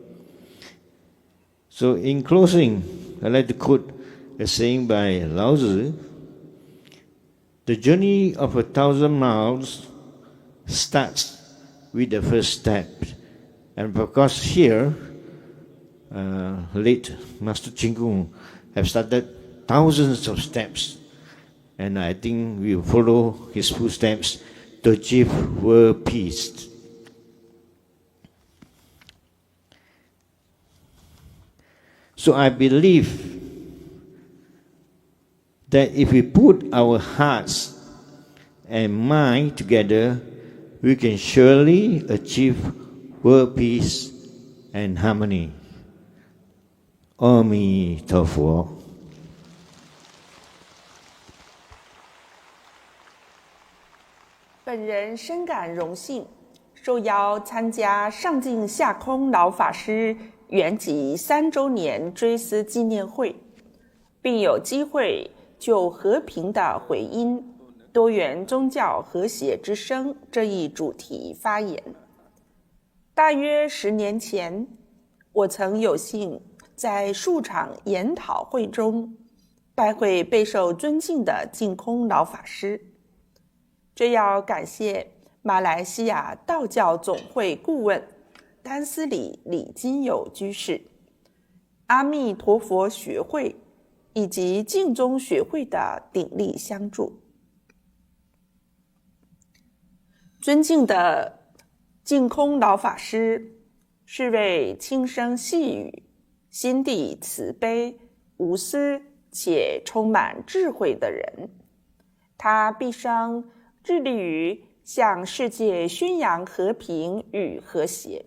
So in closing, I'd like to quote a saying by Lao Tzu: "The journey of 1,000 miles starts with the first step. And because here, late Master Ching Kung have started thousands of steps, and I think we will follow his footsteps to achieve world peace. So I believe that if we put our hearts and mind together, we can surely achieve world peace and harmony. 阿弥陀佛。本人深感荣幸，受邀参加上净下空老法师圆寂3周年追思纪念会，并有机会就和平的回音、多元宗教和谐之声这一主题发言。大约10年前，我曾有幸在数场研讨会中拜会备受尊敬的净空老法师。这要感谢马来西亚道教总会顾问丹斯里李金友居士、阿弥陀佛学会以及净宗学会的鼎力相助。尊敬的净空老法师是位轻声细语、心地慈悲、无私且充满智慧的人。他毕生致力于向世界宣扬和平与和谐。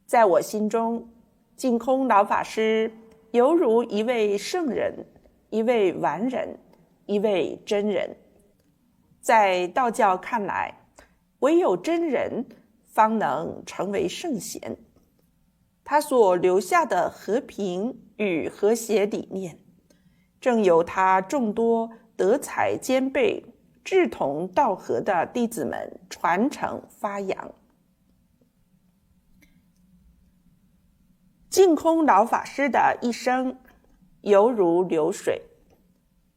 在我心中，净空老法师犹如一位圣人，一位完人，一位真人。在道教看来，唯有真人方能成为圣贤。他所留下的和平与和谐理念，正由他众多德才兼备、志同道合的弟子们传承发扬。净空老法师的一生犹如流水，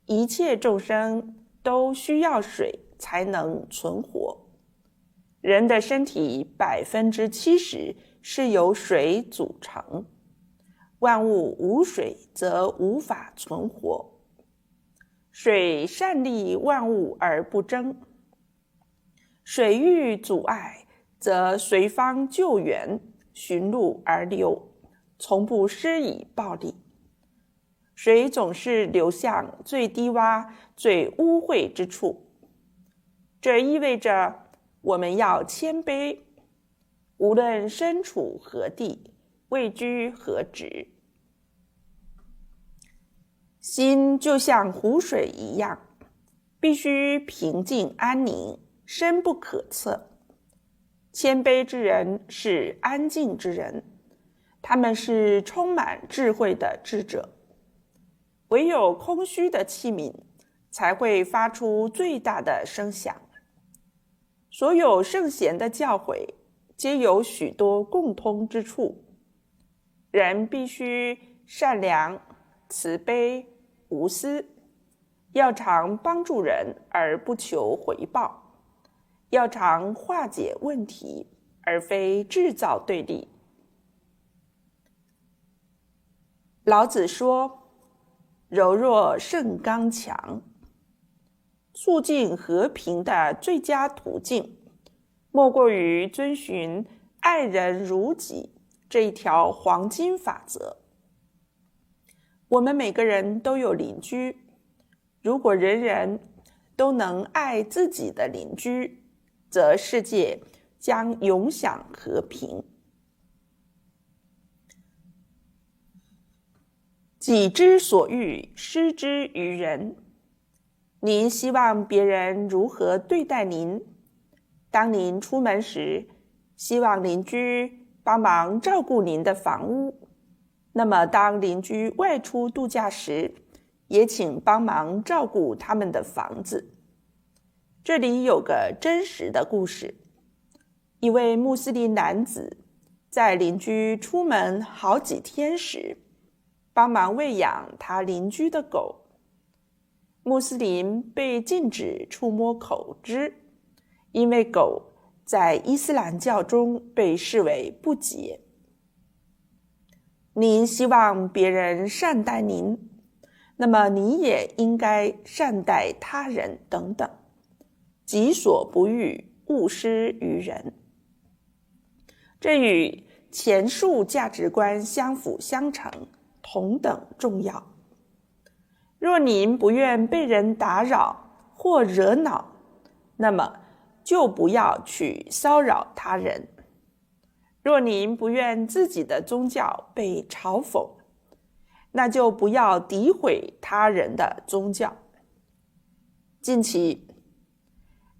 一切众生都需要水才能存活。人的身体70%是由水组成，万物无水则无法存活。水善利万物而不争，水遇阻碍，则随方救援，循路而流，从不施以暴力。水总是流向最低洼、最污秽之处。这意味着我们要谦卑，无论身处何地，位居何职。心就像湖水一样，必须平静安宁，深不可测。谦卑之人是安静之人，他们是充满智慧的智者。唯有空虚的器皿才会发出最大的声响。所有圣贤的教诲皆有许多共通之处。人必须善良、慈悲、无私，要常帮助人而不求回报，要常化解问题而非制造对立。老子说，柔弱胜刚强。促进和平的最佳途径，莫过于遵循爱人如己这一条黄金法则。我们每个人都有邻居，如果人人都能爱自己的邻居，则世界将永享和平。己之所欲，施之于人。您希望别人如何对待您？当您出门时，希望邻居帮忙照顾您的房屋。那么当邻居外出度假时，也请帮忙照顾他们的房子。这里有个真实的故事。一位穆斯林男子在邻居出门好几天时，帮忙喂养他邻居的狗。穆斯林被禁止触摸口汁，因为狗在伊斯兰教中被视为不洁。您希望别人善待您，那么你也应该善待他人等等，己所不欲，勿施于人。这与前述价值观相辅相成，同等重要。若您不愿被人打扰或惹恼，那么就不要去骚扰他人。若您不愿自己的宗教被嘲讽，那就不要诋毁他人的宗教。近期，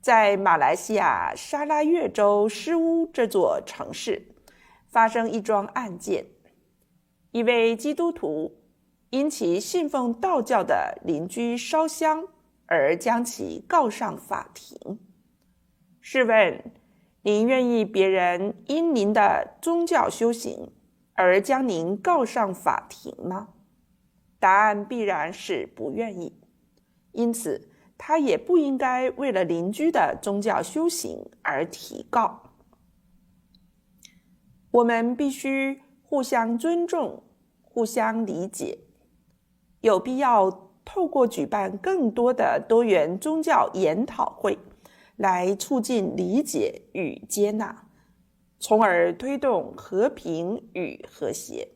在马来西亚沙拉越州施乌这座城市发生一桩案件，一位基督徒因其信奉道教的邻居烧香而将其告上法庭。试问，您愿意别人因您的宗教修行而将您告上法庭吗？答案必然是不愿意。因此，他也不应该为了邻居的宗教修行而提告。我们必须互相尊重，互相理解，有必要透过举办更多的多元宗教研讨会来促进理解与接纳，从而推动和平与和谐。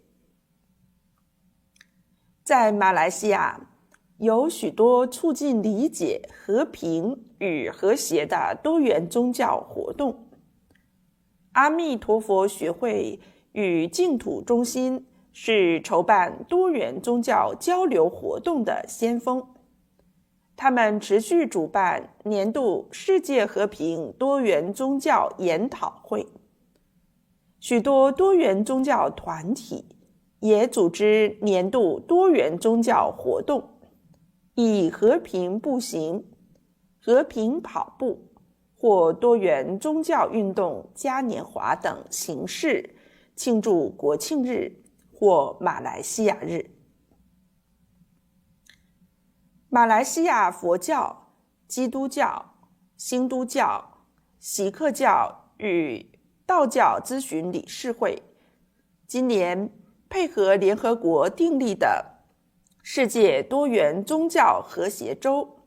在马来西亚，有许多促进理解、和平与和谐的多元宗教活动。阿弥陀佛学会与净土中心是筹办多元宗教交流活动的先锋。他们持续主办年度世界和平多元宗教研讨会，许多多元宗教团体也组织年度多元宗教活动，以和平步行、和平跑步或多元宗教运动嘉年华等形式庆祝国庆日或马来西亚日。马来西亚佛教、基督教、新都教、锡克教与道教咨询理事会今年配合联合国订立的世界多元宗教和谐周，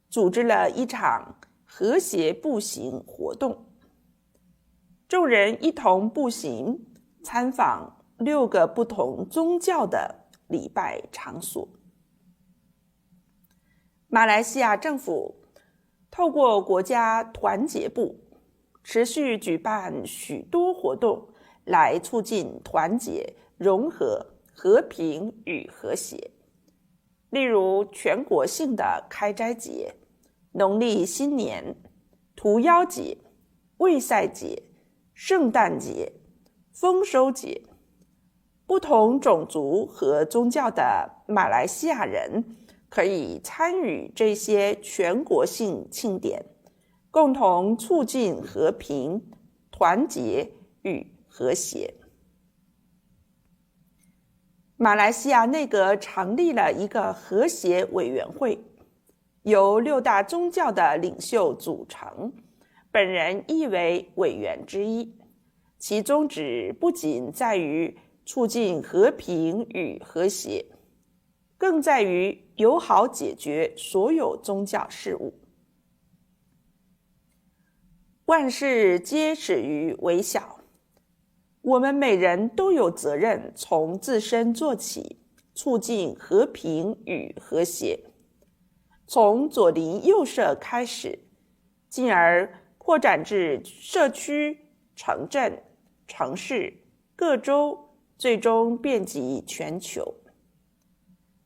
组织了一场和谐步行活动。众人一同步行，参访6个不同宗教的礼拜场所。马来西亚政府透过国家团结部持续举办许多活动，来促进团结、融合、和平与和谐。例如全国性的开斋节、农历新年、屠妖节、卫赛节、圣诞节、丰收节。不同种族和宗教的马来西亚人可以参与这些全国性庆典，共同促进和平、团结与和谐。马来西亚内阁成立了一个和谐委员会，由6大宗教的领袖组成，本人亦为委员之一。其宗旨不仅在于促进和平与和谐，更在于友好解决所有宗教事务。万事皆始于微小，我们每人都有责任从自身做起，促进和平与和谐。从左邻右舍开始，进而扩展至社区、城镇、城市、各州，最终遍及全球。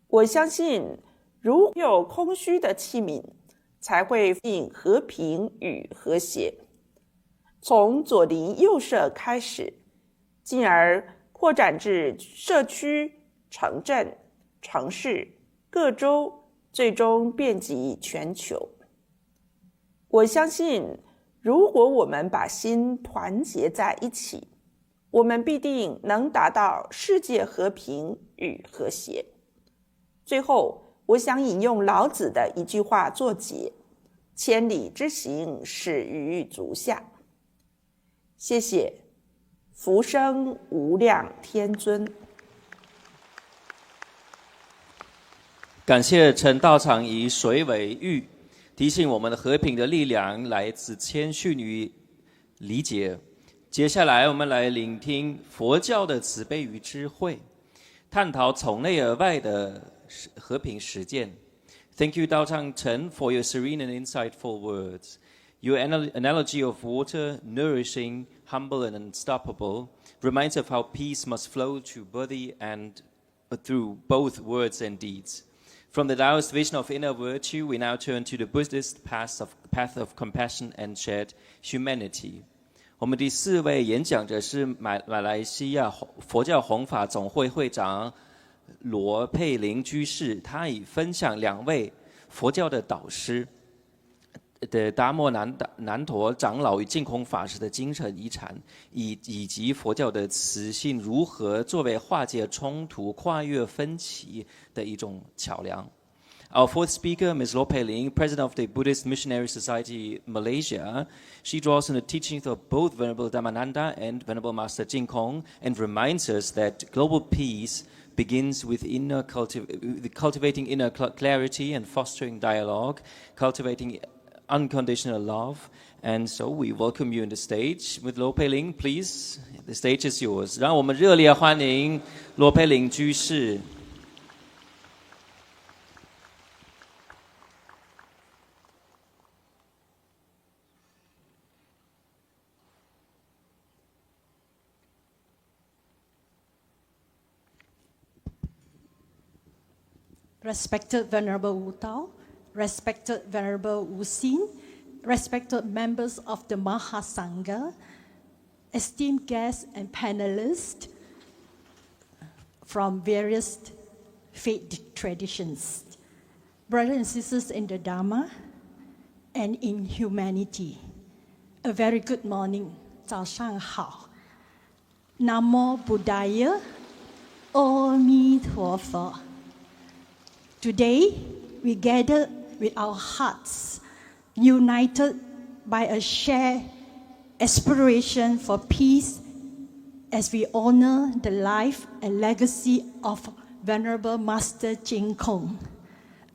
我相信，如有空虚的器皿，才会引和平与和谐。从左邻右舍开始，进而扩展至社区、城镇、城市、各州，最终遍及全球。我相信，如果我们把心团结在一起，我们必定能达到世界和平与和谐。最后，我想引用老子的一句话作结：千里之行，始于足下。谢谢，福生无量天尊。感谢陈道场以水为喻，提醒我们的和平的力量来自谦逊与理解。接下来我们来聆听佛教的慈悲与智慧，探讨从内而外的和平实践。Thank you, Dao Chang Chen, for your serene and insightful words. Your analogy of water, nourishing, humble, and unstoppable, reminds of how peace must flow through body and through both words and deeds. From the Taoist vision of inner virtue, we now turn to the Buddhist path of compassion and shared humanity. 我们第4位演讲者是马来西亚佛教弘法总会会长罗佩玲居士，他以分享2位佛教的导师的达摩南陀长老与净空法师的精神遗产，以及佛教的慈性如何作为化解冲突、跨越分歧的一种桥梁。Our fourth speaker, Ms. Loh Pei Ling, President of the Buddhist Missionary Society Malaysia, she draws on the teachings of both Venerable Dhammananda and Venerable Master Jin Kong and reminds us that global peace begins with cultivating inner clarity and fostering dialogue, cultivating unconditional love. And so we welcome you on the stage. With Loh Pei Ling, please, the stage is yours. 让我们热烈欢迎罗佩玲居士。Respected Venerable Wu Tao, respected Venerable Wu Xin, respected members of the Mahasangha, esteemed guests and panelists from various faith traditions, brothers and sisters in the Dharma and in humanity, a very good morning. 早上好。Namo Buddhaya, Aum Mani Padme. Today, we gather with our hearts united by a shared aspiration for peace as we honor the life and legacy of Venerable Master Jin Kong,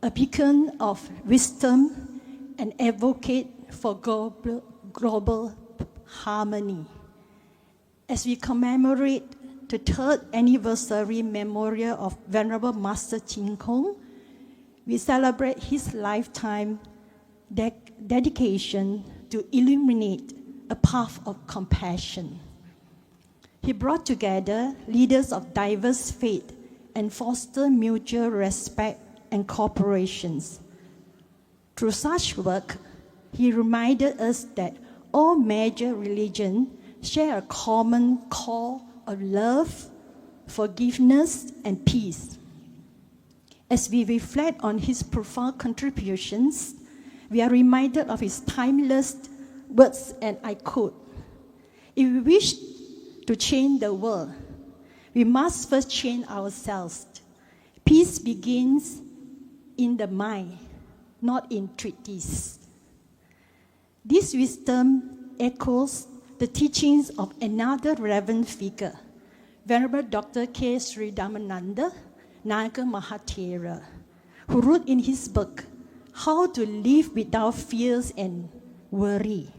a beacon of wisdom and advocate for global harmony. As we commemorate the 3rd anniversary memorial of Venerable Master Jin Kong, we celebrate his lifetime dedication to illuminate a path of compassion. He brought together leaders of diverse faiths and fostered mutual respect and cooperation. Through such work, he reminded us that all major religions share a common core of love, forgiveness, and peace. As we reflect on his profound contributions, we are reminded of his timeless words, and I quote, "If we wish to change the world, we must first change ourselves. Peace begins in the mind, not in treaties." This wisdom echoes the teachings of another reverend figure, Venerable Dr. K. Sri Dhammananda, Naga Mahathera, who wrote in his book, How to Live Without Fears and Worry.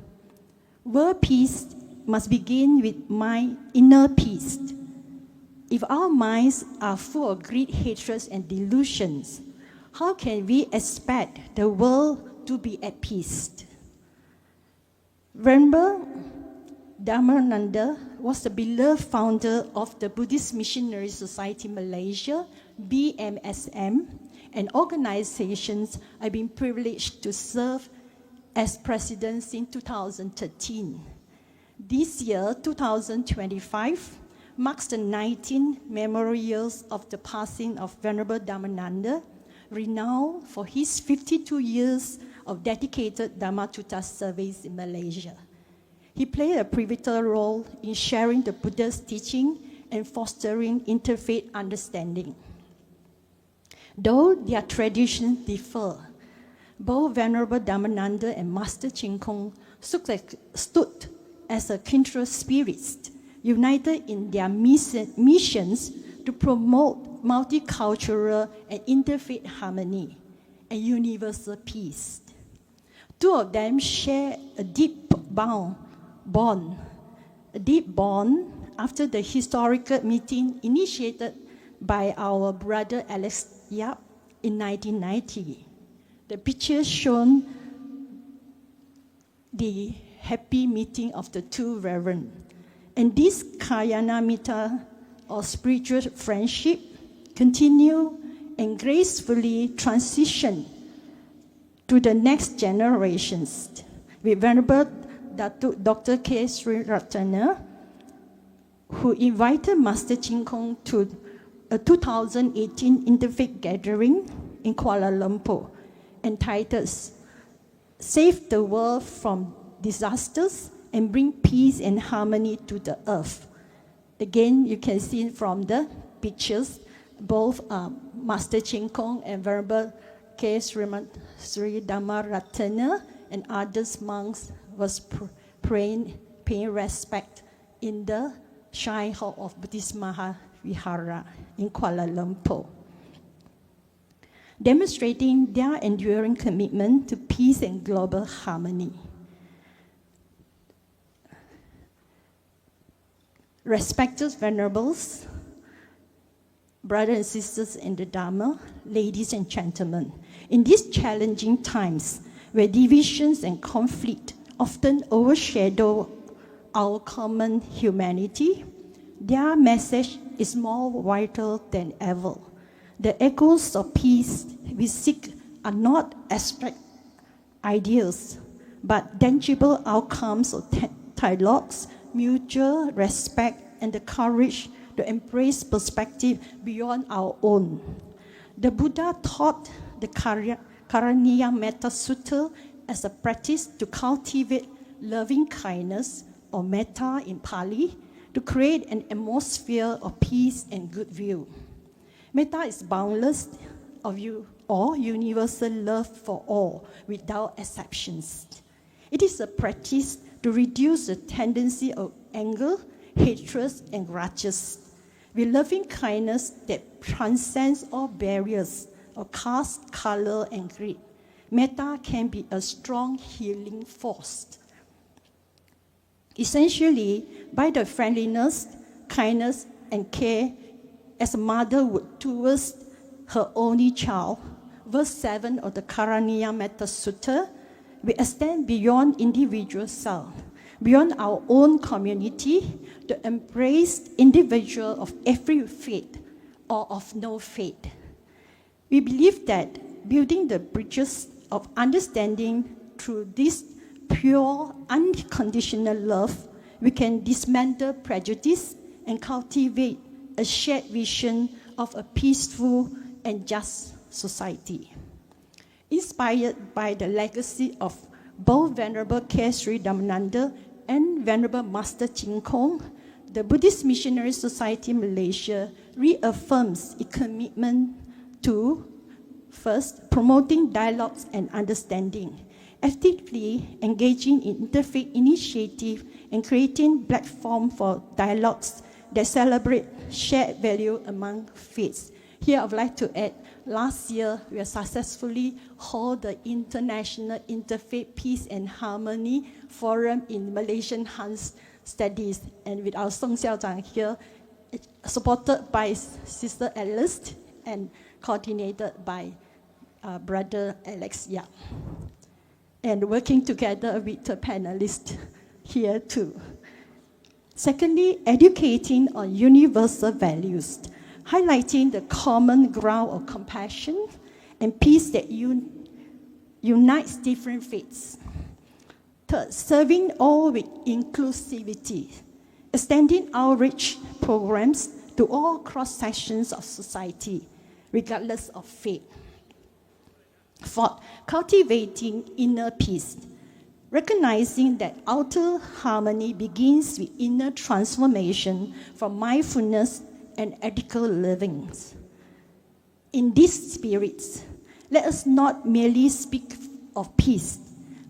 World peace must begin with mind, inner peace. If our minds are full of greed, hatred, and delusions, how can we expect the world to be at peace? Venerable Dhammananda was the beloved founder of the Buddhist Missionary Society Malaysia, BMSM, an organization I've been privileged to serve as president since 2013. This year, 2025, marks the 19th memorial years of the passing of Venerable Dhammananda, renowned for his 52 years of dedicated Dhammacuta service in Malaysia. He played a pivotal role in sharing the Buddha's teaching and fostering interfaith understanding. Though their traditions differ, Both Venerable Dhammananda and Master Chin Kung stood as a kindred spirits, united in their missions to promote multicultural and interfaith harmony and universal peace. Two of them share a deep bond after the historical meeting initiated by our brother Alex Yap in 1990. The picture shown the happy meeting of the two reverends. And this Kalyanamitta, or spiritual friendship, continue and gracefully transition to the next generations. With Venerable Dr. K. Sri Ratana, who invited Master Chin Kung to a 2018 interfaith gathering in Kuala Lumpur, entitled Save the World from Disasters and Bring Peace and Harmony to the Earth. Again, you can see from the pictures, both Master Chin Kung and Venerable K. Sri Dhammaratana and others monks was paying respect in the Shrine Hall of Buddhist Mahavihara in Kuala Lumpur, demonstrating their enduring commitment to peace and global harmony. Respected venerables, brothers and sisters in the Dharma, ladies and gentlemen, in these challenging times where divisions and conflict often overshadow our common humanity, their message is more vital than ever. The echoes of peace we seek are not abstract ideas, but tangible outcomes of dialogues, mutual respect, and the courage to embrace perspective beyond our own. The Buddha taught the Karaniya Metta Sutta as a practice to cultivate loving kindness, or metta in Pali, to create an atmosphere of peace and goodwill. Metta is boundless or universal love for all, without exceptions. It is a practice to reduce the tendency of anger, hatred, and grudges, with loving kindness that transcends all barriers of caste, color, and creed. Metta can be a strong healing force. Essentially, by the friendliness, kindness, and care as a mother would towards her only child, verse 7 of the Karaniya Metta Sutta, we extend beyond individual self, beyond our own community, to embrace individual of every faith or of no faith. We believe that building the bridges of understanding through this pure, unconditional love, we can dismantle prejudice and cultivate a shared vision of a peaceful and just society. Inspired by the legacy of both Venerable K. Sri Dhammananda and Venerable Master Chin Kung, the Buddhist Missionary Society Malaysia reaffirms its commitment to, first, promoting dialogues and understanding, actively engaging in interfaith initiative and creating platforms for dialogues that celebrate shared value among faiths. Here I would like to add, last year we successfully held the International Interfaith Peace and Harmony Forum in Malaysian Han Studies, and with our Song Xiaozhang here, supported by Sister Alice and coordinated by Brother Alex Yap, and working together with the panelists here too. Secondly, educating on universal values, highlighting the common ground of compassion and peace that unites different faiths. Third, serving all with inclusivity, extending outreach programs to all cross-sections of society, regardless of faith. Fourth, cultivating inner peace, recognizing that outer harmony begins with inner transformation from mindfulness and ethical living. In these spirits, let us not merely speak of peace,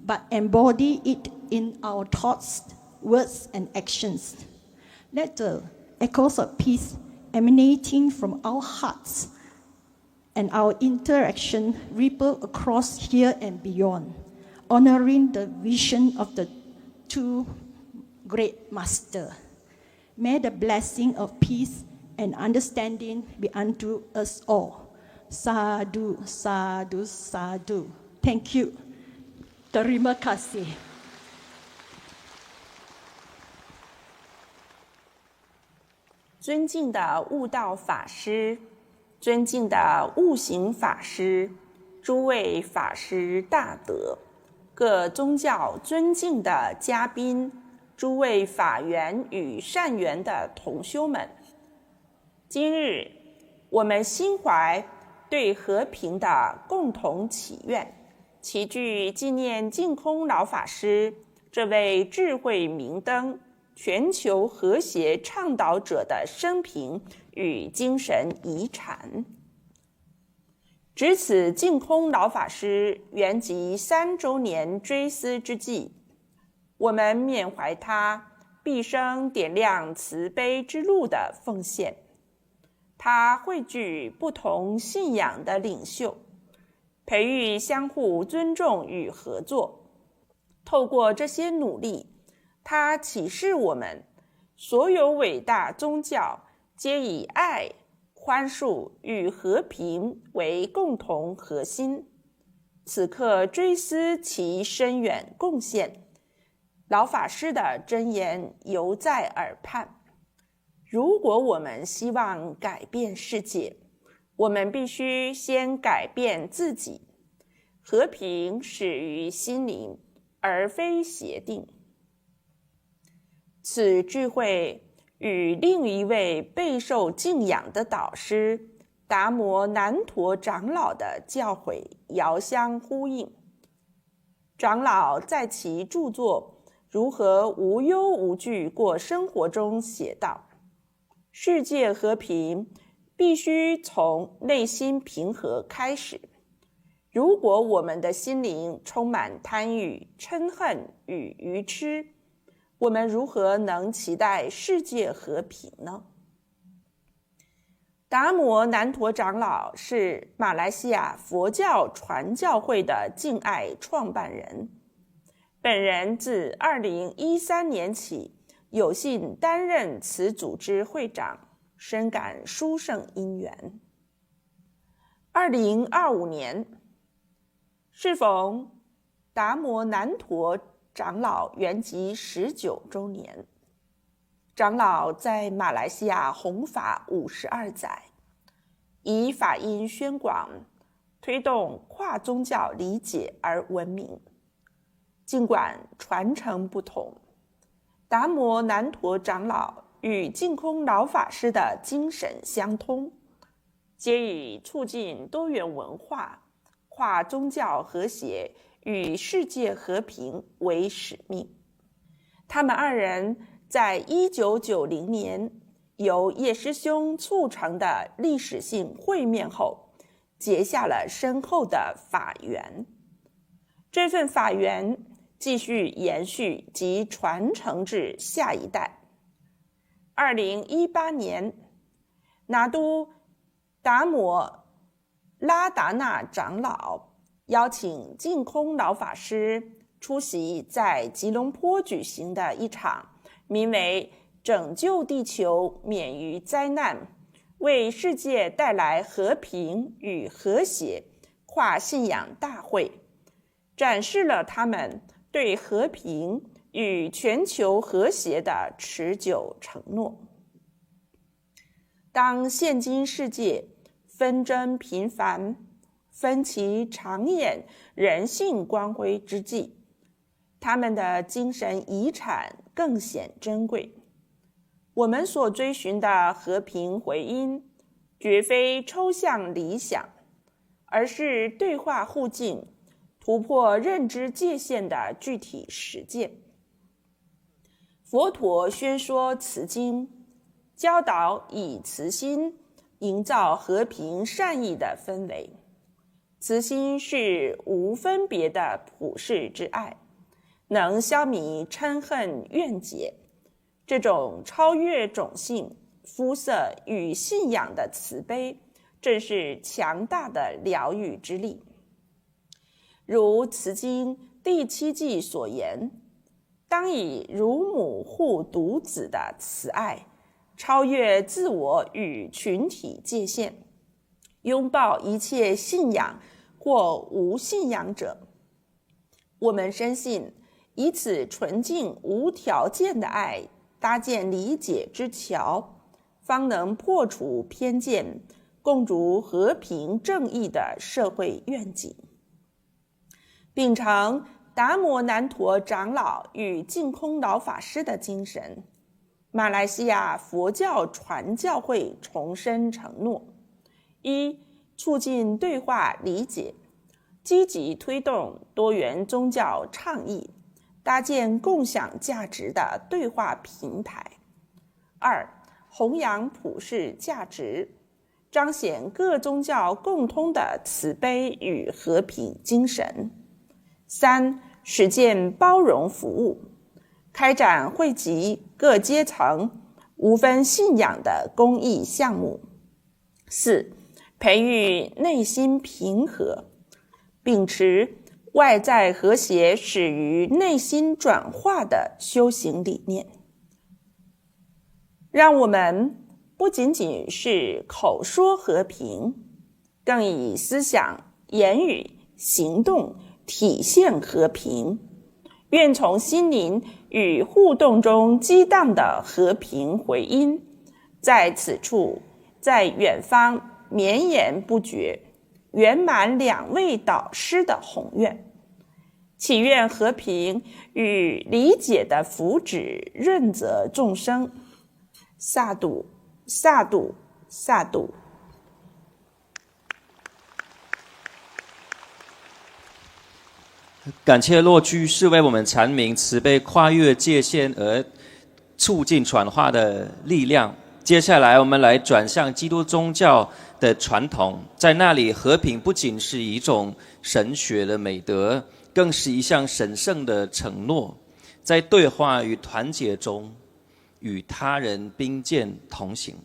but embody it in our thoughts, words, and actions. Let the echoes of peace emanating from our hearts and our interaction ripple across here and beyond, honoring the vision of the two great masters. May the blessing of peace and understanding be unto us all. Sadhu, sadhu, sadhu. Thank you. Terima kasih. 尊敬的悟道法师，尊敬的悟行法师，诸位法师大德，各宗教尊敬的嘉宾，诸位法缘与善缘的同修们，今日我们心怀对和平的共同祈愿，齐聚纪念净空老法师这位智慧明灯、全球和谐倡导者的生平与精神遗产。值此净空老法师圆寂3周年追思之际，我们缅怀他毕生点亮慈悲之路的奉献。他汇聚不同信仰的领袖，培育相互尊重与合作。透过这些努力，他启示我们，所有伟大宗教皆以爱、宽恕与和平为共同核心。此刻追思其深远贡献，老法师的箴言犹在耳畔。如果我们希望改变世界，我们必须先改变自己。和平始于心灵，而非协定。此智慧与另一位备受敬仰的导师达摩南陀长老的教诲遥相呼应。长老在其著作《如何无忧无惧过生活》中写道：世界和平必须从内心平和开始。如果我们的心灵充满贪欲、嗔恨与愚痴，我们如何能期待世界和平呢？达摩南陀长老是马来西亚佛教传教会的敬爱创办人，本人自2013年起有幸担任此组织会长，深感殊胜因缘。2025年适逢达摩南陀长老圆寂19周年，长老在马来西亚弘法52载，以法音宣广，推动跨宗教理解而闻名。尽管传承不同，达摩南陀长老与净空老法师的精神相通，皆以促进多元文化、跨宗教和谐与世界和平为使命。他们二人在1990年由叶师兄促成的历史性会面后，结下了深厚的法缘。这份法缘继续延续及传承至下一代。2018年，拿督达摩拉达纳长老邀请净空老法师出席在吉隆坡举行的一场名为“拯救地球免于灾难，为世界带来和平与和谐”跨信仰大会，展示了他们对和平与全球和谐的持久承诺。当现今世界纷争频繁、分歧长远、人性光辉之际，他们的精神遗产更显珍贵。我们所追寻的和平回音，绝非抽象理想，而是对话互进、突破认知界限的具体实践。佛陀宣说慈经，教导以慈心营造和平善意的氛围。慈心是无分别的普世之爱，能消弭嗔恨怨结。这种超越种姓、肤色与信仰的慈悲，正是强大的疗愈之力。如慈经第7纪所言，当以乳母护独子的慈爱，超越自我与群体界限，拥抱一切信仰或无信仰者。我们深信，以此纯净无条件的爱搭建理解之桥，方能破除偏见，共筑和平正义的社会愿景。秉承达摩南陀长老与净空老法师的精神，马来西亚佛教传教会重申承诺：一、促进对话理解，积极推动多元宗教倡议，搭建共享价值的对话平台；二、弘扬普世价值，彰显各宗教共通的慈悲与和平精神；三、实践包容服务，开展惠及各阶层、无分信仰的公益项目；四、培育内心平和，秉持外在和谐始于内心转化的修行理念，让我们不仅仅是口说和平，更以思想、言语、行动体现和平。愿从心灵与互动中激荡的和平回音，在此处，在远方绵延不绝，圆满2位导师的宏愿。祈愿和平与理解的福祉润泽众生。萨杜，萨杜，萨杜。感谢骆居士为我们阐明慈悲跨越界限而促进转化的力量。接下来我们来转向基督宗教的传统，在那里和平不仅是一种神学的美德，更是一项神圣的承诺，在对话与团结中与他人并肩同行。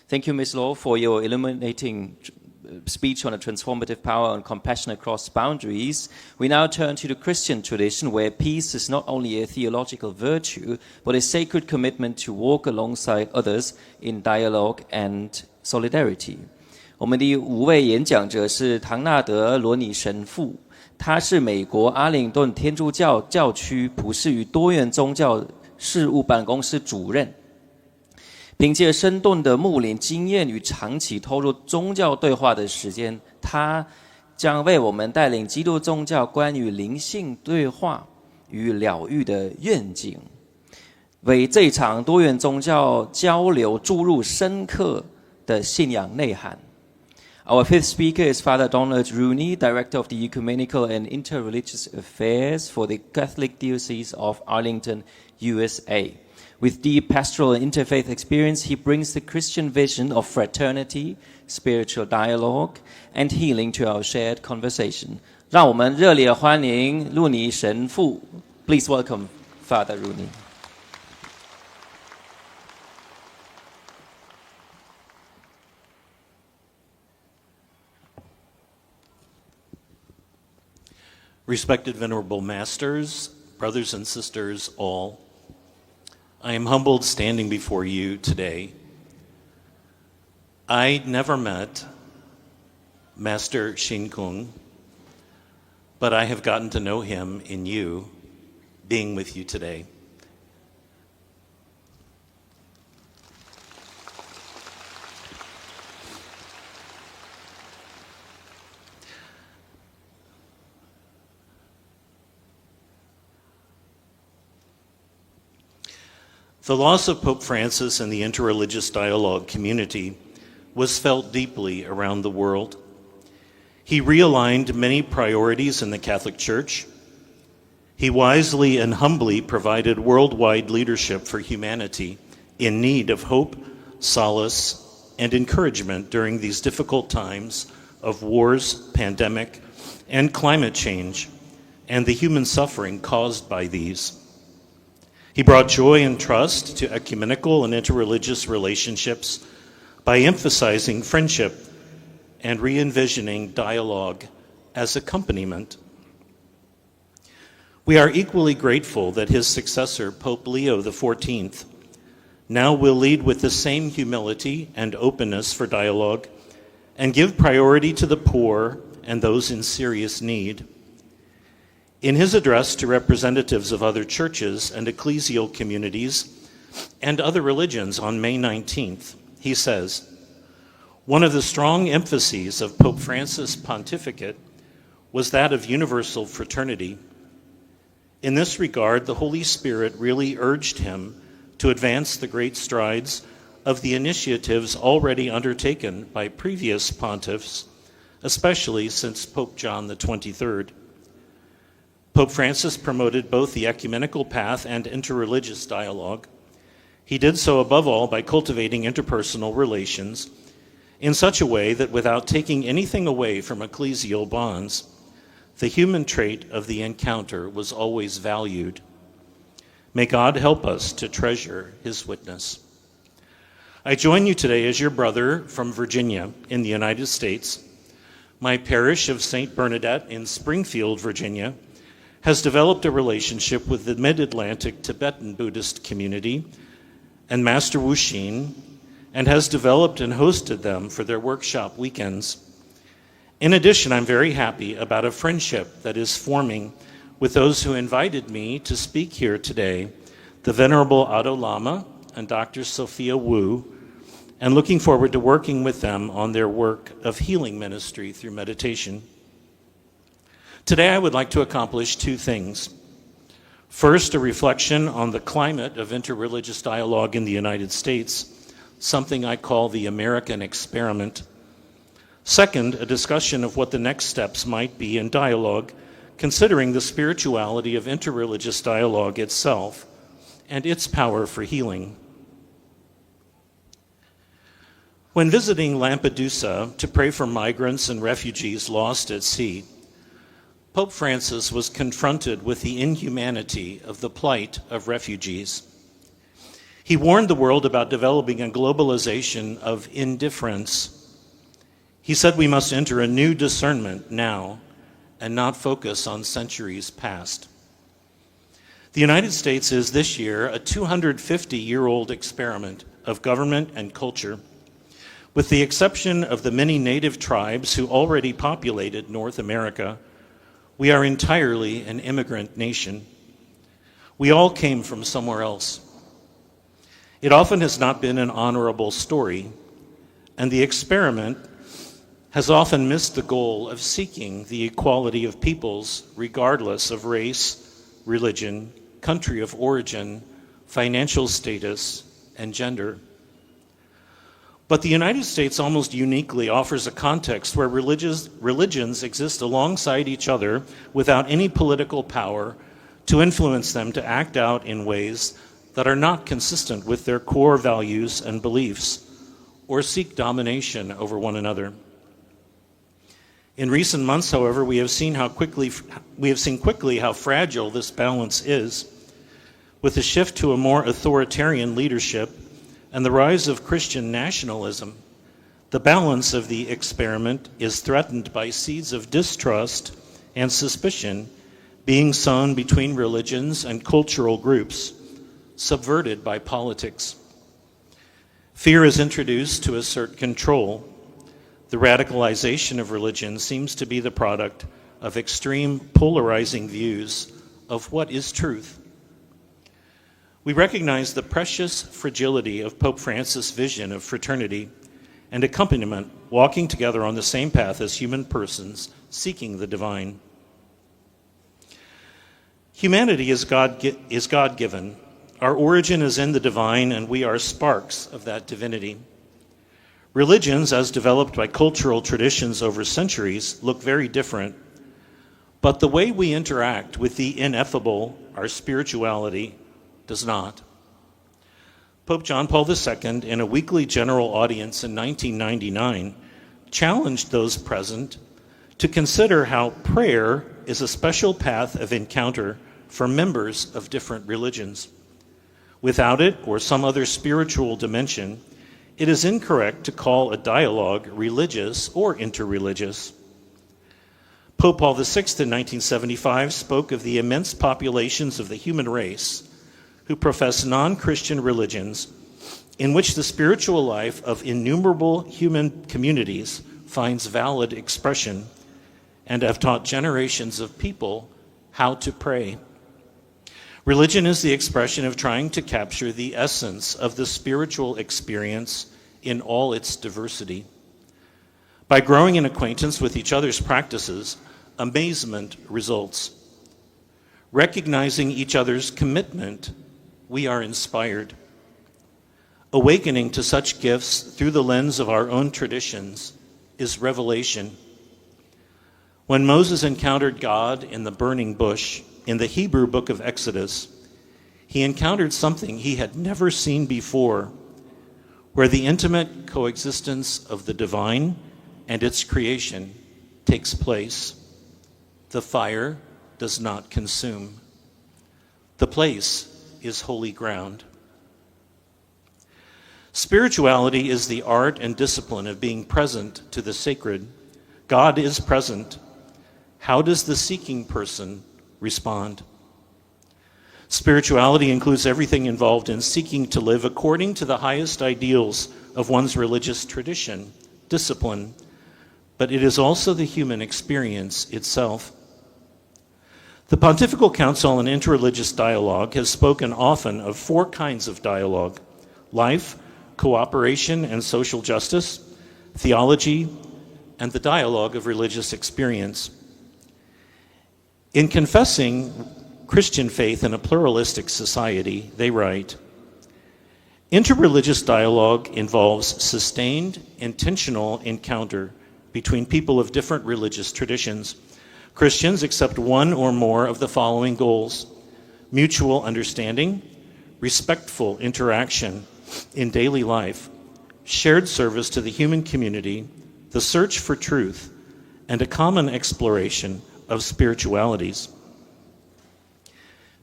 Thank you, Ms. Law, for your illuminating speech on the transformative power and compassion across boundaries. We now turn to the Christian tradition, where peace is not only a theological virtue, but a sacred commitment to walk alongside others in dialogue and solidarity. 我们的5位演讲者是唐纳德·罗尼神父，他是美国阿灵顿天主教教区普世与多元宗教事务办公室主任。凭借生动的牧灵经验与长期投入宗教对话的时间，他将为我们带领基督宗教关于灵性对话与疗愈的愿景，为这场多元宗教交流注入深刻的信仰内涵。Our fifth speaker is Father Donald Rooney, Director of the Ecumenical and Interreligious Affairs for the Catholic Diocese of Arlington, USA. With deep pastoral and interfaith experience, he brings the Christian vision of fraternity, spiritual dialogue, and healing to our shared conversation. 让我们热烈欢迎路尼神父。Please welcome Father Rooney. Respected Venerable Masters, brothers and sisters all, I am humbled standing before you today. I never met Master Shin Kung, but I have gotten to know him in you, being with you today. The loss of Pope Francis and the interreligious dialogue community was felt deeply around the world. He realigned many priorities in the Catholic Church. He wisely and humbly provided worldwide leadership for humanity in need of hope, solace, and encouragement during these difficult times of wars, pandemic, and climate change, and the human suffering caused by these. He brought joy and trust to ecumenical and interreligious relationships by emphasizing friendship and re-envisioning dialogue as accompaniment. We are equally grateful that his successor, Pope Leo XIV, now will lead with the same humility and openness for dialogue and give priority to the poor and those in serious need. In his address to representatives of other churches and ecclesial communities and other religions on May 19th, he says, "One of the strong emphases of Pope Francis' pontificate was that of universal fraternity. In this regard, the Holy Spirit really urged him to advance the great strides of the initiatives already undertaken by previous pontiffs, especially since Pope John XXIII. Pope Francis promoted both the ecumenical path and interreligious dialogue. He did so above all by cultivating interpersonal relations in such a way that without taking anything away from ecclesial bonds, the human trait of the encounter was always valued. May God help us to treasure his witness." I join you today as your brother from Virginia in the United States. My parish of St. Bernadette in Springfield, Virginia, has developed a relationship with the Mid-Atlantic Tibetan Buddhist community and Master Wu Xin, and has developed and hosted them for their workshop weekends. In addition, I'm very happy about a friendship that is forming with those who invited me to speak here today, the Venerable Ado Lama and Dr. Sophia Wu, and looking forward to working with them on their work of healing ministry through meditation. Today, I would like to accomplish two things. First, a reflection on the climate of interreligious dialogue in the United States, something I call the American experiment. Second, a discussion of what the next steps might be in dialogue, considering the spirituality of interreligious dialogue itself and its power for healing. When visiting Lampedusa to pray for migrants and refugees lost at sea, Pope Francis was confronted with the inhumanity of the plight of refugees. He warned the world about developing a globalization of indifference. He said we must enter a new discernment now and not focus on centuries past. The United States is this year a 250-year-old experiment of government and culture. With the exception of the many native tribes who already populated North America, we are entirely an immigrant nation. We all came from somewhere else. It often has not been an honorable story, and the experiment has often missed the goal of seeking the equality of peoples regardless of race, religion, country of origin, financial status, and gender. But the United States almost uniquely offers a context where religions exist alongside each other without any political power to influence them to act out in ways that are not consistent with their core values and beliefs or seek domination over one another. In recent months, however, we have seen quickly how fragile this balance is. With the shift to a more authoritarian leadership and the rise of Christian nationalism, the balance of the experiment is threatened by seeds of distrust and suspicion being sown between religions and cultural groups, subverted by politics. Fear is introduced to assert control. The radicalization of religion seems to be the product of extreme polarizing views of what is truth. We recognize the precious fragility of Pope Francis' vision of fraternity and accompaniment, walking together on the same path as human persons seeking the divine. Humanity is God-given. Our origin is in the divine, and we are sparks of that divinity. Religions, as developed by cultural traditions over centuries, look very different, but the way we interact with the ineffable, our spirituality, does not. Pope John Paul II, in a weekly general audience in 1999, challenged those present to consider how prayer is a special path of encounter for members of different religions. Without it, or some other spiritual dimension, it is incorrect to call a dialogue religious or interreligious. Pope Paul VI in 1975 spoke of the immense populations of the human race who profess non-Christian religions in which the spiritual life of innumerable human communities finds valid expression, and have taught generations of people how to pray. Religion is the expression of trying to capture the essence of the spiritual experience in all its diversity. By growing in acquaintance with each other's practices, amazement results. Recognizing each other's commitment, we are inspired. Awakening to such gifts through the lens of our own traditions is revelation. When Moses encountered God in the burning bush in the Hebrew book of Exodus, he encountered something he had never seen before, where the intimate coexistence of the divine and its creation takes place. The fire does not consume. The place is holy ground. Spirituality is the art and discipline of being present to the sacred. God is present. How does the seeking person respond? Spirituality includes everything involved in seeking to live according to the highest ideals of one's religious tradition, discipline, but it is also the human experience itself. The Pontifical Council on Interreligious Dialogue has spoken often of 4 kinds of dialogue: life, cooperation and social justice, theology, and the dialogue of religious experience. In confessing Christian faith in a pluralistic society, they write, interreligious dialogue involves sustained, intentional encounter between people of different religious traditions. Christians accept one or more of the following goals: mutual understanding, respectful interaction in daily life, shared service to the human community, the search for truth, and a common exploration of spiritualities.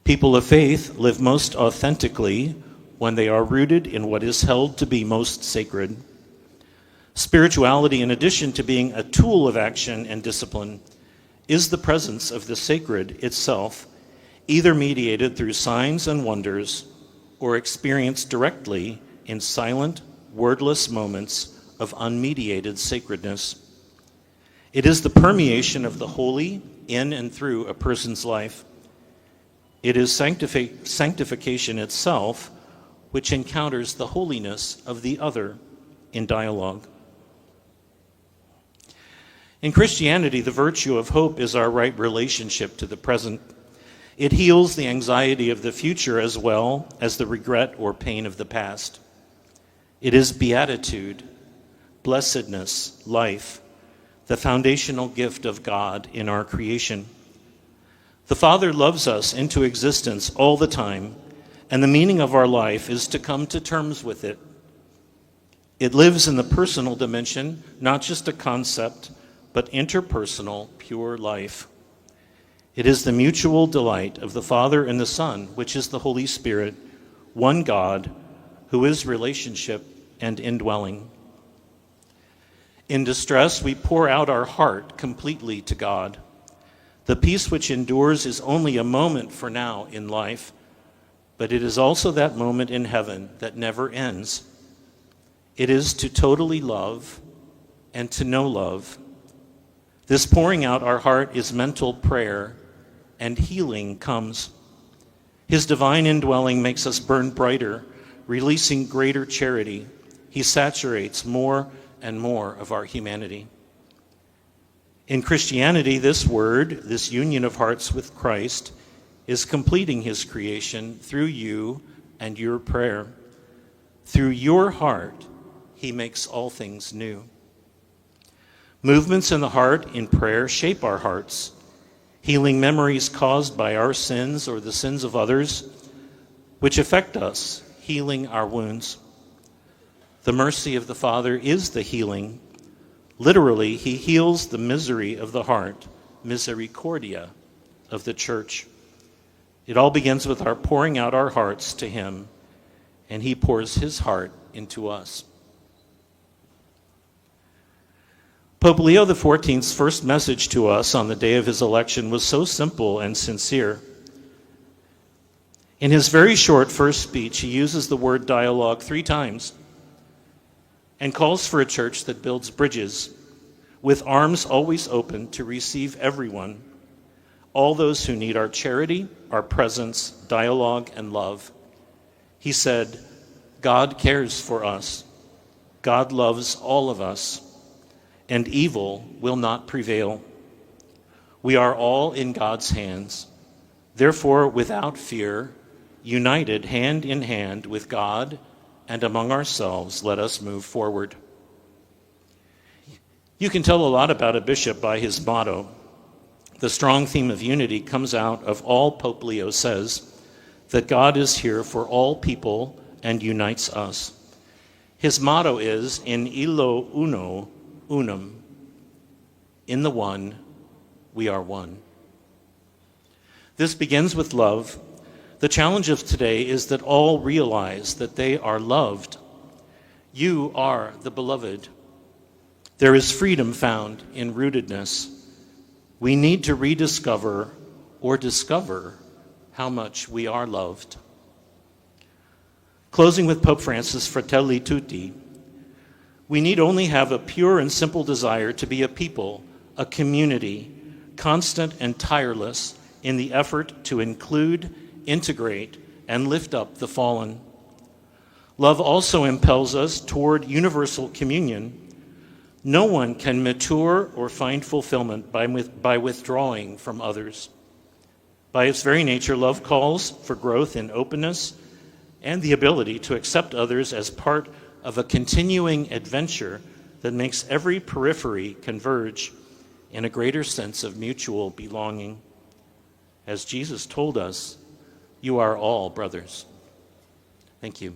People of faith live most authentically when they are rooted in what is held to be most sacred. Spirituality, in addition to being a tool of action and discipline, is the presence of the sacred itself, either mediated through signs and wonders or experienced directly in silent, wordless moments of unmediated sacredness. It is the permeation of the holy in and through a person's life. It is sanctification itself which encounters the holiness of the other in dialogue. In Christianity, the virtue of hope is our right relationship to the present. It heals the anxiety of the future as well as the regret or pain of the past. It is beatitude, blessedness, life, the foundational gift of God in our creation. The Father loves us into existence all the time, and the meaning of our life is to come to terms with it. It lives in the personal dimension, not just a concept, but interpersonal, pure life. It is the mutual delight of the Father and the Son, which is the Holy Spirit, one God, who is relationship and indwelling. In distress, we pour out our heart completely to God. The peace which endures is only a moment for now in life, but it is also that moment in heaven that never ends. It is to totally love and to know love. This pouring out our heart is mental prayer, and healing comes. His divine indwelling makes us burn brighter, releasing greater charity. He saturates more and more of our humanity. In Christianity, this word, this union of hearts with Christ, is completing his creation through you and your prayer. Through your heart, he makes all things new. Movements in the heart in prayer shape our hearts, healing memories caused by our sins or the sins of others, which affect us, healing our wounds. The mercy of the Father is the healing. Literally, he heals the misery of the heart, misericordia, of the church. It all begins with our pouring out our hearts to him, and he pours his heart into us. Pope Leo XIV's first message to us on the day of his election was so simple and sincere. In his very short first speech, he uses the word dialogue 3 times and calls for a church that builds bridges with arms always open to receive everyone, all those who need our charity, our presence, dialogue, and love. He said, God cares for us. God loves all of us, and evil will not prevail. We are all in God's hands. Therefore, without fear, united hand in hand with God and among ourselves, let us move forward. You can tell a lot about a bishop by his motto. The strong theme of unity comes out of all Pope Leo says, that God is here for all people and unites us. His motto is, in illo uno, unum. In the one, we are one. This begins with love. The challenge of today is that all realize that they are loved. You are the beloved. There is freedom found in rootedness. We need to rediscover or discover how much we are loved. Closing with Pope Francis' Fratelli Tutti, we need only have a pure and simple desire to be a people, a community, constant and tireless in the effort to include, integrate, and lift up the fallen. Love also impels us toward universal communion. No one can mature or find fulfillment by withdrawing from others. By its very nature, love calls for growth in openness and the ability to accept others as part of a continuing adventure that makes every periphery converge in a greater sense of mutual belonging. As Jesus told us, you are all brothers. Thank you.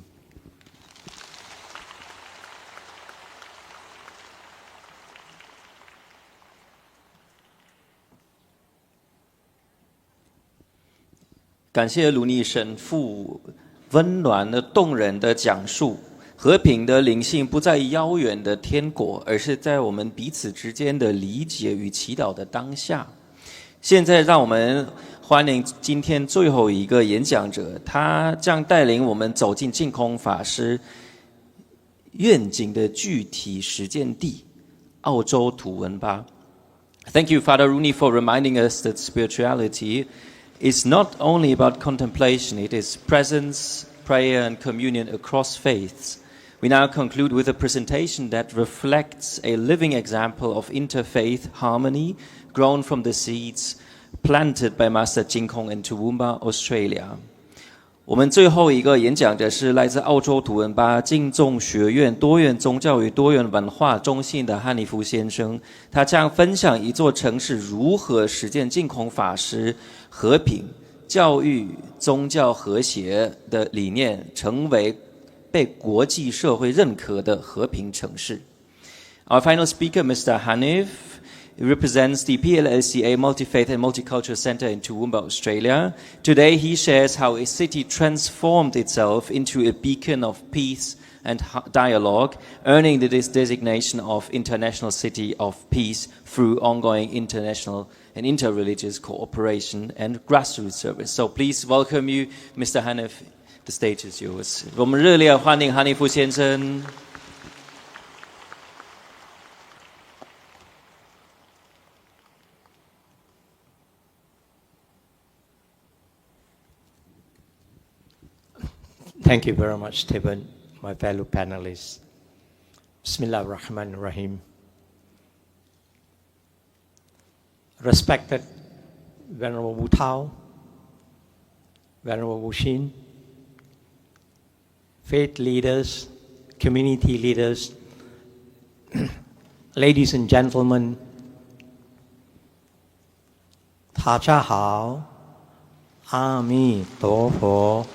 感谢卢尼神父温暖的、动人的讲述。和平的灵性不在遥远的天国，而是在我们彼此之间的理解与祈祷的当下。现在让我们欢迎今天最后一个演讲者，他将带领我们走进净空法师愿景的具体实践地——澳洲图文巴。Thank you, Father Rooney, for reminding us that spirituality is not only about contemplation, it is presence, prayer, and communion across faiths. We now conclude with a presentation that reflects a living example of interfaith harmony grown from the seeds planted by Master Jing Kong in Toowoomba, Australia. 我们最后一个演讲者是来自澳洲图文巴敬重学院多元宗教与多元文化中心的汉尼夫先生，他将分享一座城市如何实践净空法师和平、教育、宗教和谐的理念，成为被国际社会认可的和平城市。Our final speaker, Mr. Hanif, represents the PLLCA Multi-Faith and Multicultural Center in Toowoomba, Australia. Today he shares how a city transformed itself into a beacon of peace and dialogue, earning this designation of International City of Peace through ongoing international and interreligious cooperation and grassroots service. So please welcome you, Mr. Hanif. The stage is yours. 我们热烈欢迎哈尼夫先生。Thank you very much, Stephen, my fellow panelists. Bismillah ar-Rahman ar-Rahim. Respected Venerable Wu Tao, Venerable Wu Xin, faith leaders, community leaders, ladies and gentlemen, 大家好，阿弥陀佛。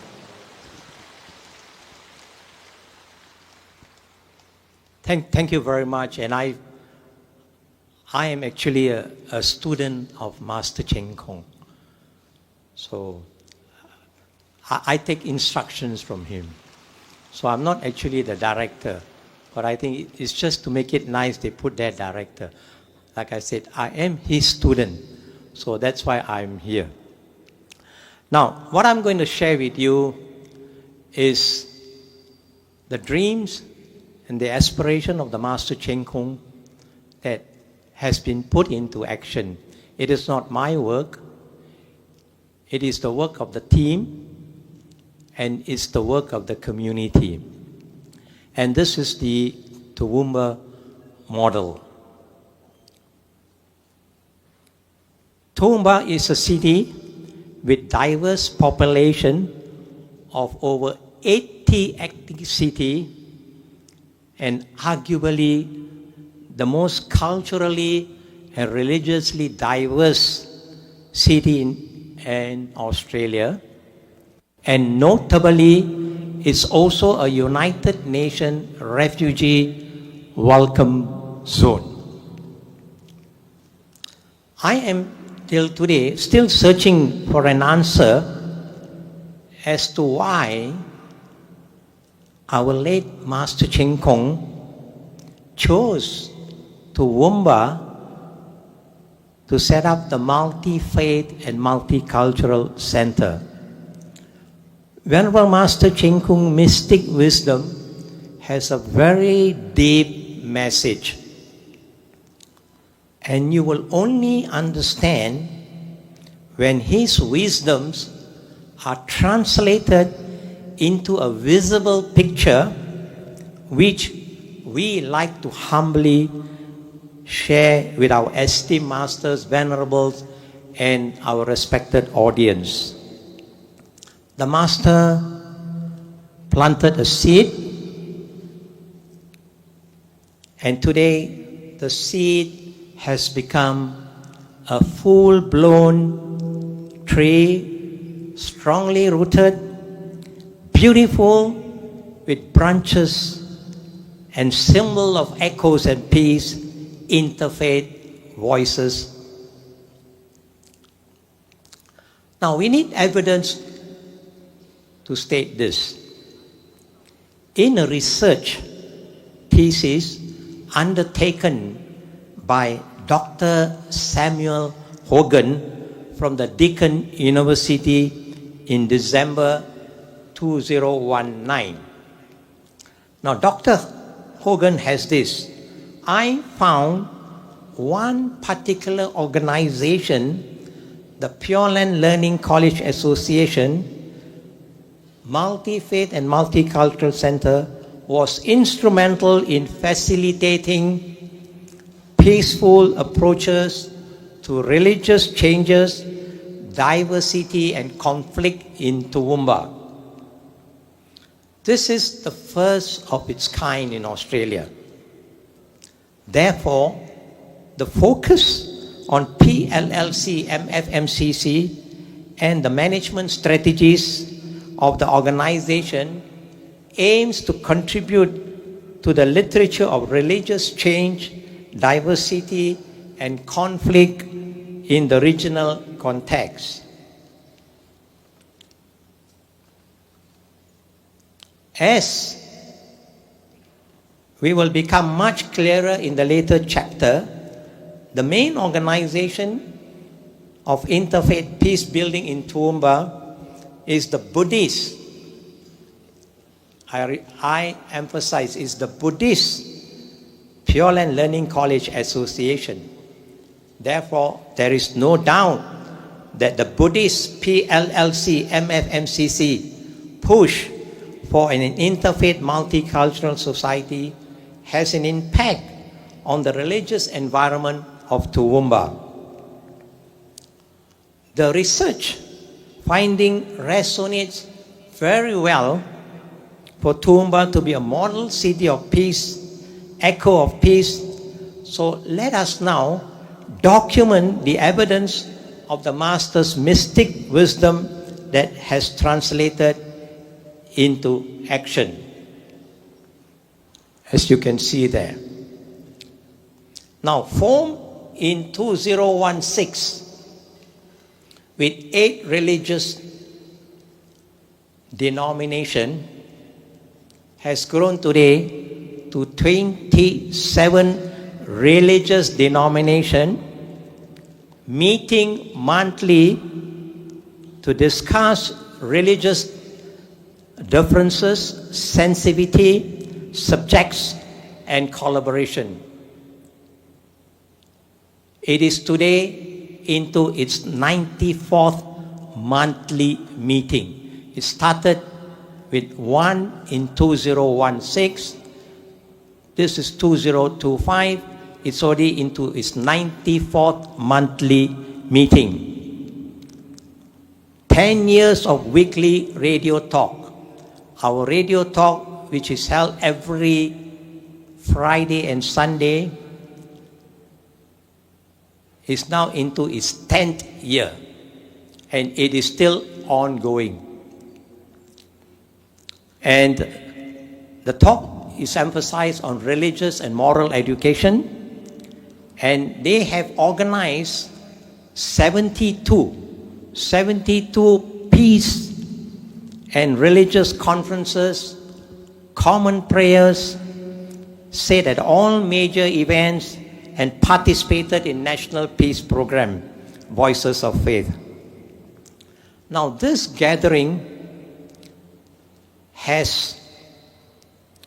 Thank you very much, and I I am actually a student of Master Cheng Kung. So I take instructions from him. So I'm not actually the director, but I think it's just to make it nice they put their director. Like I said, I am his student, so that's why I'm here. Now, what I'm going to share with you is the dreams and the aspiration of the Master Cheng Kung that has been put into action. It is not my work. It is the work of the team, and it's the work of the community. And this is the Toowoomba model. Toowoomba is a city with diverse population of over 80 ethnicity and arguably the most culturally and religiously diverse city in Australia. And notably, it's also a United Nations refugee welcome zone. I am till today still searching for an answer as to why our late Master Cheng Kung chose Toowoomba to set up the multi-faith and multicultural center. Venerable Master Cheng Kung Mystic Wisdom has a very deep message. And you will only understand when his wisdoms are translated into a visible picture which we like to humbly share with our esteemed masters, venerables, and our respected audience. The master planted a seed, and today the seed has become a full-blown tree, strongly rooted, beautiful, with branches and symbol of echoes and peace, interfaith voices. Now we need evidence to state this. In a research thesis undertaken by Dr. Samuel Hogan from the Deakin University in December 2019. Now, Dr. Hogan has this. I found one particular organization, the Pure Land Learning College Association, Multi-Faith and Multicultural Center, was instrumental in facilitating peaceful approaches to religious changes, diversity, and conflict in Toowoomba. This is the first of its kind in Australia. Therefore, the focus on PLLC, MFMCC, and the management strategies of the organization aims to contribute to the literature of religious change, diversity, and conflict in the regional context. As we will become much clearer in the later chapter, the main organization of interfaith peace building in Toowoomba is the Buddhist, I emphasize, is the Buddhist Pure Land Learning College Association. Therefore, there is no doubt that the Buddhist PLLC, MFMCC push for an interfaith multicultural society has an impact on the religious environment of Toowoomba. The research finding resonates very well for Toowoomba to be a model city of peace, echo of peace. So let us now document the evidence of the Master's mystic wisdom that has translated into action, as you can see there. Now, form in 2016 with 8 religious denominations has grown today to 27 religious denominations meeting monthly to discuss religious differences, sensitivity, subjects, and collaboration. It is today into its 94th monthly meeting. It started with 1 in 2016. This is 2025. It's already into its 94th monthly meeting. 10 years of weekly radio talk. Our radio talk, which is held every Friday and Sunday, is now into its 10th year, and it is still ongoing. And the talk is emphasized on religious and moral education, and they have organized 72 peace and religious conferences, common prayers, said at all major events, and participated in National Peace Program, Voices of Faith. Now this gathering has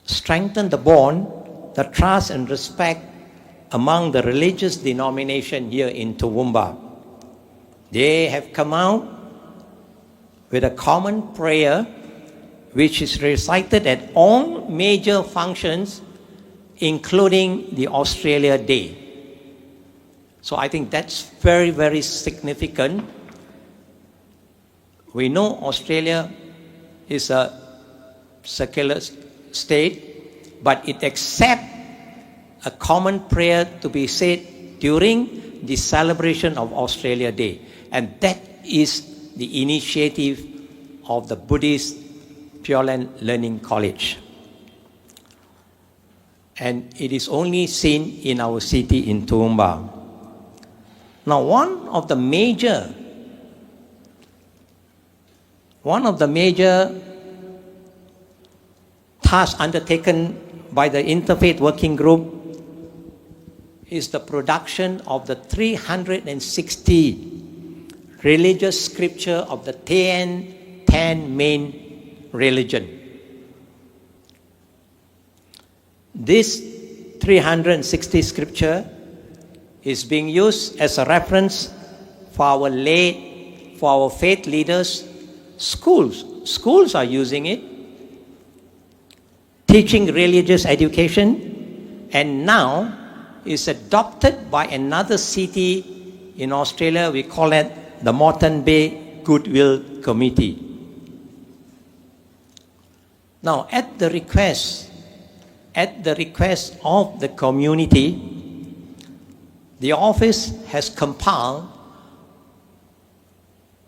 strengthened the bond, the trust and respect among the religious denomination here in Toowoomba. They have come out with a common prayer which is recited at all major functions, including the Australia Day. So I think that's very, very significant. We know Australia is a secular state, but it accepts a common prayer to be said during the celebration of Australia Day. And that is the initiative of the Buddhist Pure Land Learning College. And it is only seen in our city in Toowoomba. Now one of the major tasks undertaken by the Interfaith Working Group is the production of the 360 religious scripture of the 10 main religion. This 360 scripture is being used as a reference for our faith leaders. Schools are using it, teaching religious education, and now is adopted by another city in Australia. We call it the Moreton Bay Goodwill Committee. Now, at the request of the community, the office has compiled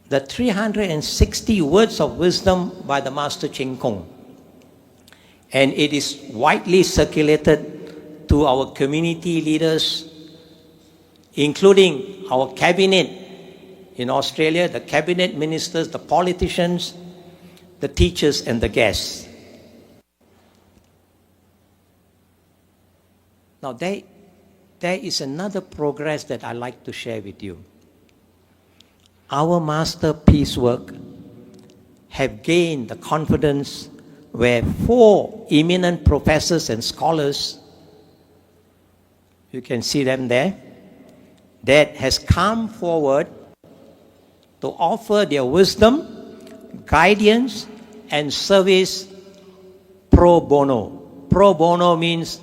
the 360 words of wisdom by the Master Cheng Kung. And it is widely circulated to our community leaders, including our cabinet in Australia, the cabinet ministers, the politicians, the teachers, and the guests. Now, there is another progress that I'd like to share with you. Our master peace work have gained the confidence where 4 eminent professors and scholars, you can see them there, that has come forward to offer their wisdom, guidance, and service pro bono. Pro bono means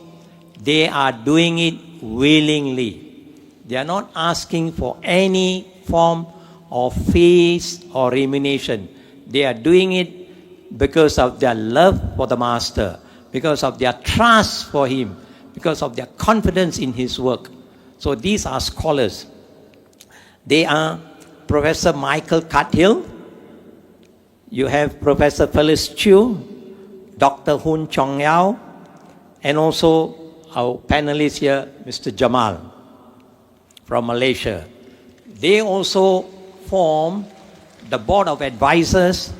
they are doing it willingly. They are not asking for any form of fees or remuneration. They are doing it because of their love for the Master, because of their trust for Him, because of their confidence in His work. So these are scholars. They are Professor Michael Cuthill, you have Professor Phyllis Chew, Dr. Hun Chong Yao, and also our panelist here, Mr. Jamal from Malaysia. They also form the board of advisors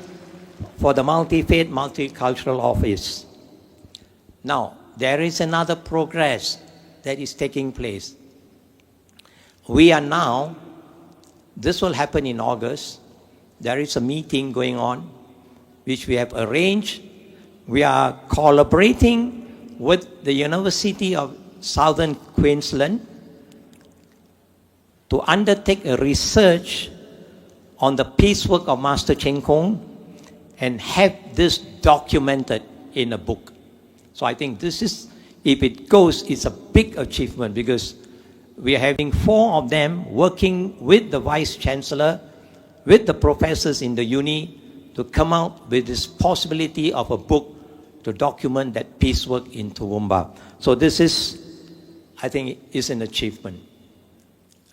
for the Multi-Faith, Multicultural Office. Now, there is another progress that is taking place. We are now, this will happen in August, there is a meeting going on which we have arranged. We are collaborating with the University of Southern Queensland to undertake a research on the peace work of Master Cheng Kung and have this documented in a book. So I think this is, if it goes, it's a big achievement because we are having 4 of them working with the Vice Chancellor, with the professors in the uni to come out with this possibility of a book to document that peace work in Toowoomba. So this is, I think, is an achievement.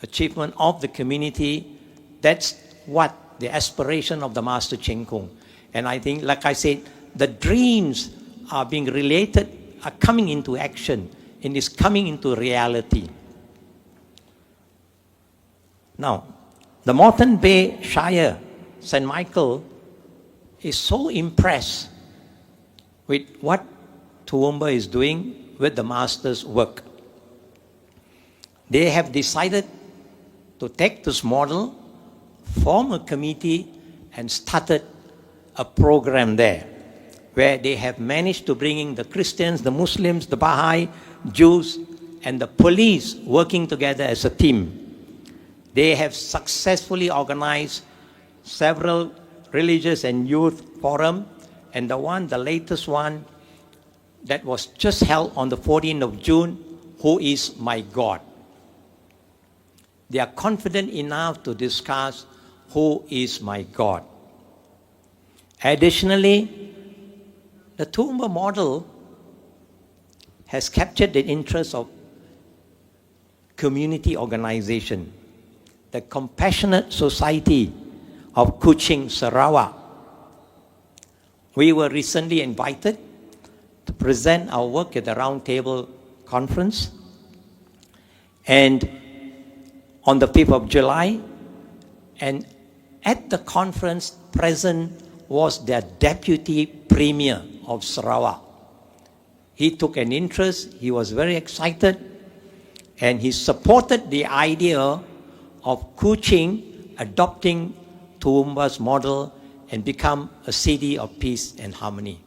Achievement of the community. That's what the aspiration of the Master Cheng Kung. And I think, like I said, the dreams are being related, are coming into action, and is coming into reality. Now, the Moreton Bay Shire, St. Michael, is so impressed with what Toowoomba is doing with the Master's work. They have decided to take this model, form a committee, and started a program there where they have managed to bring in the Christians, the Muslims, the Baha'i, Jews, and the police working together as a team. They have successfully organized several religious and youth forums, and the latest one that was just held on the 14th of June, Who is My God? They are confident enough to discuss who is my God. Additionally, the Toowoomba model has captured the interest of community organization. The Compassionate Society of Kuching, Sarawak. We were recently invited to present our work at the Roundtable Conference. And on the 5th of July, and at the conference present was their Deputy Premier of Sarawak. He took an interest, he was very excited, and he supported the idea of Kuching adopting Toowoomba's model and become a city of peace and harmony.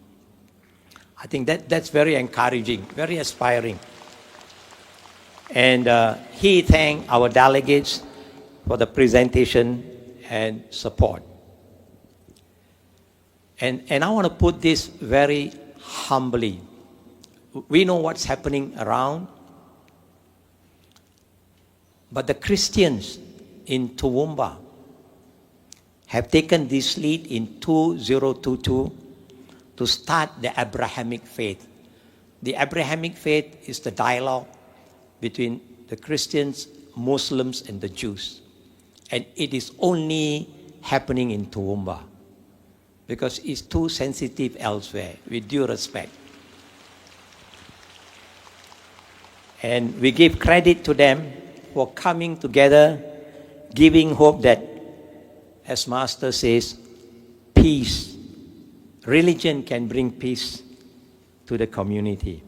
I think that's very encouraging, very aspiring. And he thanked our delegates for the presentation and support. And I want to put this very humbly. We know what's happening around, but the Christians in Toowoomba have taken this lead in 2022 to start the Abrahamic faith. The Abrahamic faith is the dialogue between the Christians, Muslims, and the Jews. And it is only happening in Toowoomba because it's too sensitive elsewhere, with due respect. And we give credit to them for coming together, giving hope that, as Master says, peace. Religion can bring peace to the community.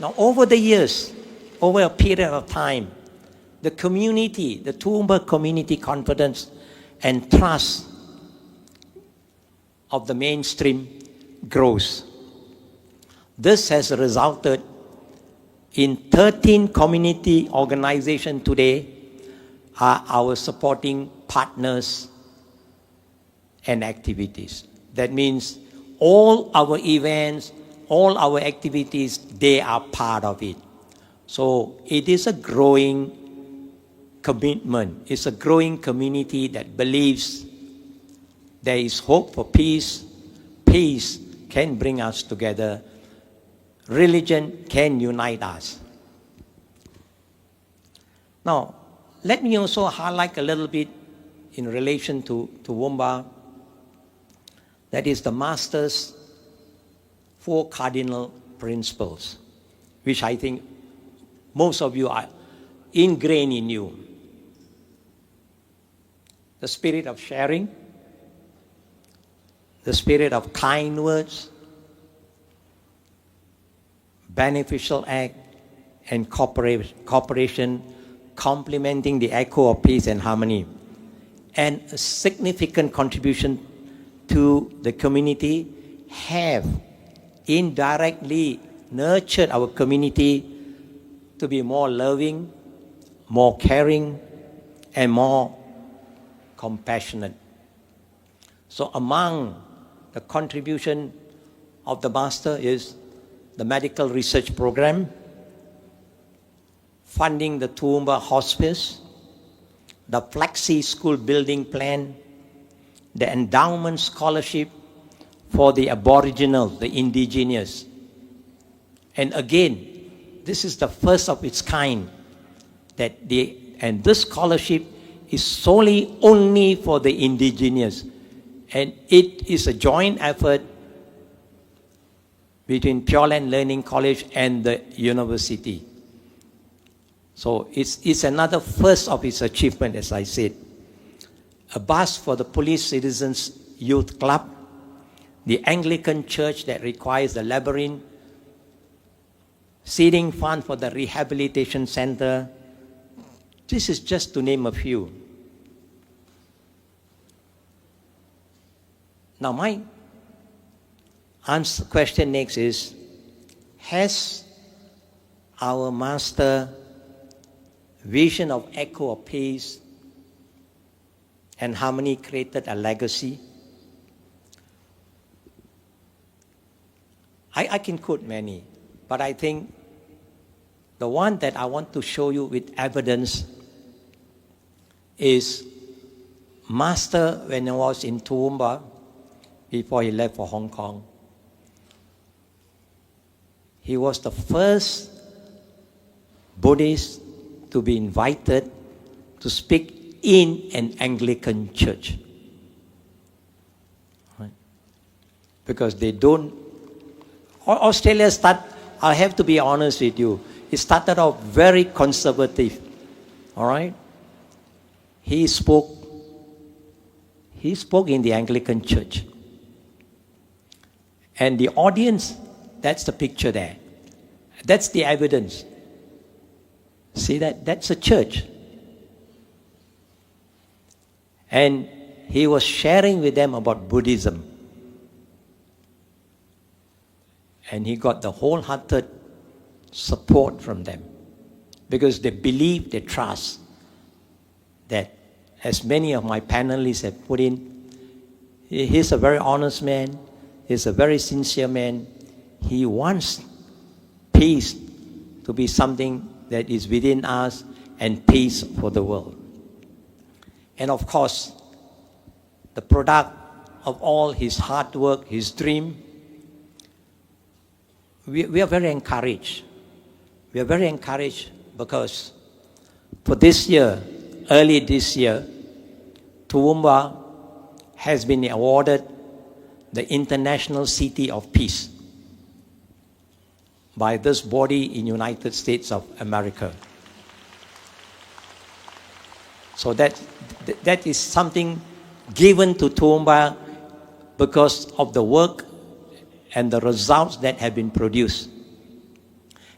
Now, over the years, over a period of time, the community, the Toowoomba community confidence and trust of the mainstream grows. This has resulted in 13 community organizations today are our supporting partners and activities. That means all our events, all our activities, they are part of it. So it is a growing commitment. It's a growing community that believes there is hope for peace. Peace can bring us together. Religion can unite us. Now, let me also highlight a little bit in relation to Toowoomba. That is the Master's 4 cardinal principles, which I think most of you are ingrained in you. The spirit of sharing, the spirit of kind words, beneficial act, and cooperation, complementing the echo of peace and harmony, and a significant contribution to the community have indirectly nurtured our community to be more loving, more caring, and more compassionate. So among the contribution of the Master is the medical research program, funding the Toowoomba Hospice, the Flexi School building plan, the endowment scholarship for the Aboriginal, the indigenous. And again, this is the first of its kind, and this scholarship is solely only for the indigenous. And it is a joint effort between Pure Land Learning College and the university. So it's another first of its achievement, as I said. A bus for the Police Citizens Youth Club, the Anglican Church that requires the labyrinth, seeding fund for the rehabilitation center. This is just to name a few. Now my question next is, has our Master vision of echo of peace and harmony created a legacy? I can quote many, but I think the one that I want to show you with evidence is Master, when he was in Toowoomba, before he left for Hong Kong, he was the first Buddhist to be invited to speak in an Anglican church. Right? Because they don't, Australia I have to be honest with you, it started off very conservative. All right? He spoke in the Anglican church. And the audience, that's the picture there. That's the evidence. See that? That's a church. And he was sharing with them about Buddhism. And he got the wholehearted support from them. Because they believe, they trust that, as many of my panelists have put in, he's a very honest man. He's a very sincere man. He wants peace to be something that is within us and peace for the world. And of course, the product of all his hard work, his dream, we are very encouraged. We are very encouraged because for this year, early this year, Toowoomba has been awarded the International City of Peace by this body in United States of America. So that is something given to Toowoomba because of the work and the results that have been produced.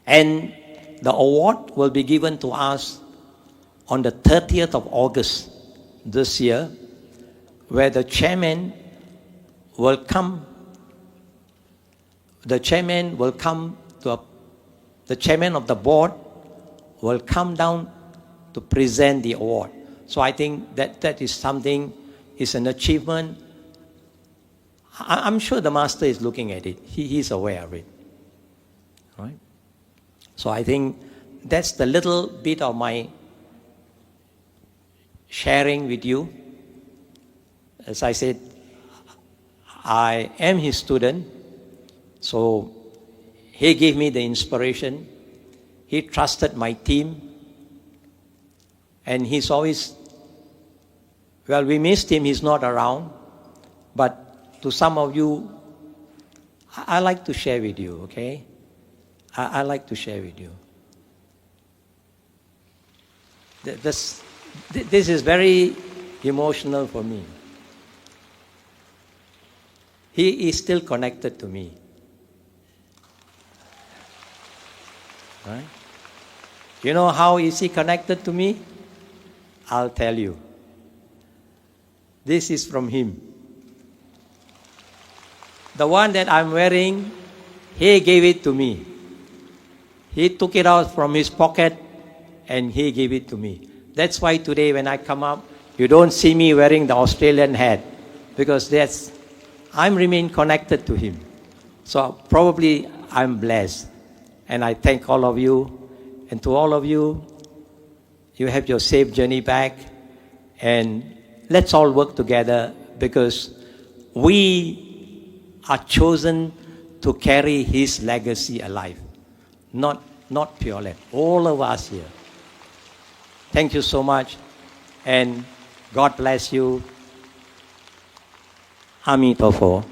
And the award will be given to us on the 30th of August this year, where the chairman will come. The chairman of the board will come down to present the award. So I think that is something, is an achievement. I'm sure the Master is looking at it. He's aware of it. Right? So I think that's the little bit of my sharing with you. As I said, I am his student, so he gave me the inspiration. He trusted my team. And he's always, well, we missed him, he's not around. But to some of you, I like to share with you, okay? I like to share with you. This is very emotional for me. He is still connected to me. Right? You know how is he connected to me? I'll tell you. This is from him. The one that I'm wearing, he gave it to me. He took it out from his pocket and he gave it to me. That's why today when I come up, you don't see me wearing the Australian hat, because I'm remain connected to him. So probably I'm blessed. And I thank all of you. And to all of you, you have your safe journey back. And let's all work together, because we are chosen to carry his legacy alive. Not Pure Land, all of us here. Thank you so much, and God bless you. Amitofo.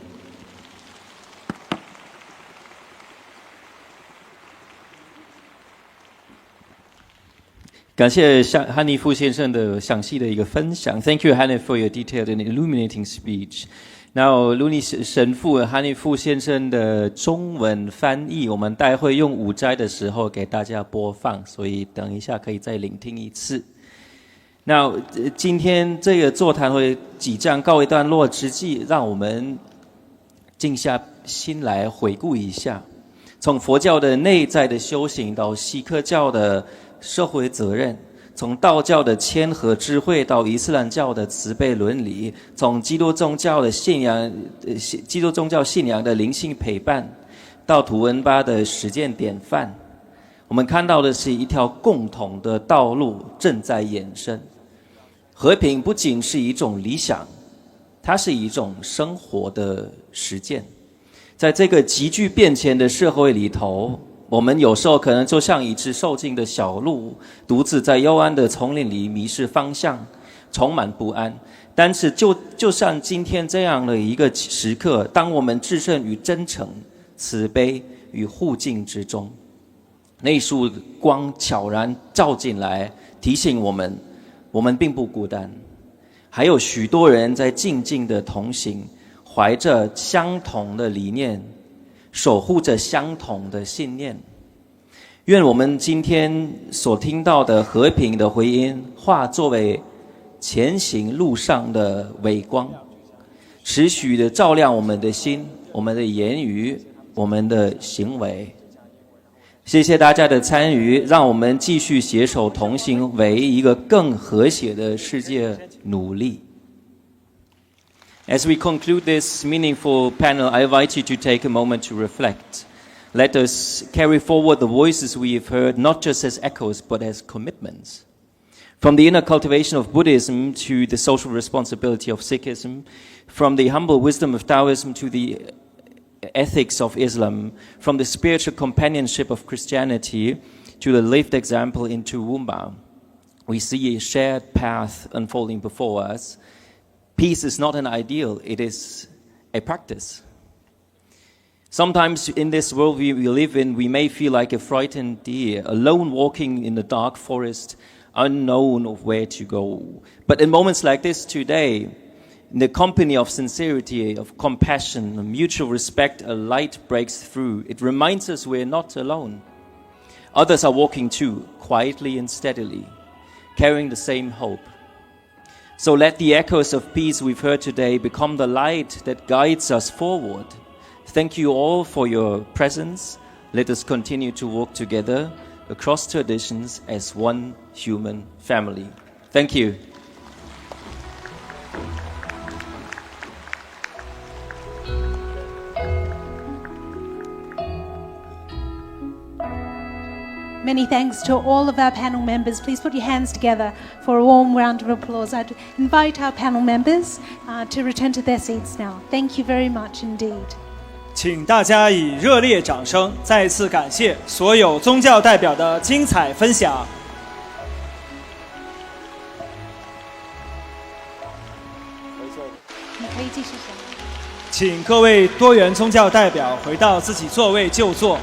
感谢汉尼夫先生的详细的一个分享。Thank you, Hanif, for your detailed and illuminating speech. Now, Luni 神父汉尼夫先生的中文翻译，我们待会用午斋的时候给大家播放，所以等一下可以再聆听一次。那今天这个座谈会即将告一段落之际，让我们静下心来回顾一下，从佛教的内在的修行到锡克教的社会责任，从道教的谦和智慧到伊斯兰教的慈悲伦理，从基督宗教信仰的灵性陪伴，到图文巴的实践典范，我们看到的是一条共同的道路正在衍生。和平不仅是一种理想，它是一种生活的实践。在这个急剧变迁的社会里头，我们有时候可能就像一只受尽的小鹿，独自在幽暗的丛林里迷失方向，充满不安。但是就像今天这样的一个时刻，当我们置身于真诚、慈悲与互敬之中，那束光悄然照进来，提醒我们并不孤单，还有许多人在静静的同行，怀着相同的理念，守护着相同的信念。愿我们今天所听到的和平的回音，化作为前行路上的微光，持续的照亮我们的心、我们的言语、我们的行为。谢谢大家的参与，让我们继续携手同行，为一个更和谐的世界努力。As we conclude this meaningful panel, I invite you to take a moment to reflect. Let us carry forward the voices we have heard, not just as echoes, but as commitments. From the inner cultivation of Buddhism to the social responsibility of Sikhism, from the humble wisdom of Taoism to the ethics of Islam, from the spiritual companionship of Christianity to the lived example in Toowoomba, we see a shared path unfolding before us. Peace is not an ideal, it is a practice. Sometimes in this world we live in, we may feel like a frightened deer, alone walking in the dark forest, unknown of where to go. But in moments like this today, in the company of sincerity, of compassion, of mutual respect, a light breaks through. It reminds us we're not alone. Others are walking too, quietly and steadily, carrying the same hope. So let the echoes of peace we've heard today become the light that guides us forward. Thank you all for your presence. Let us continue to walk together across traditions as one human family. Thank you. Many thanks to all of our panel members. Please put your hands together for a warm round of applause. I'd invite our panel members to return to their seats now. Thank you very much indeed. 请大家以热烈掌声再次感谢所有宗教代表的精彩分享。你可以继续讲。请各位多元宗教代表回到自己座位就坐。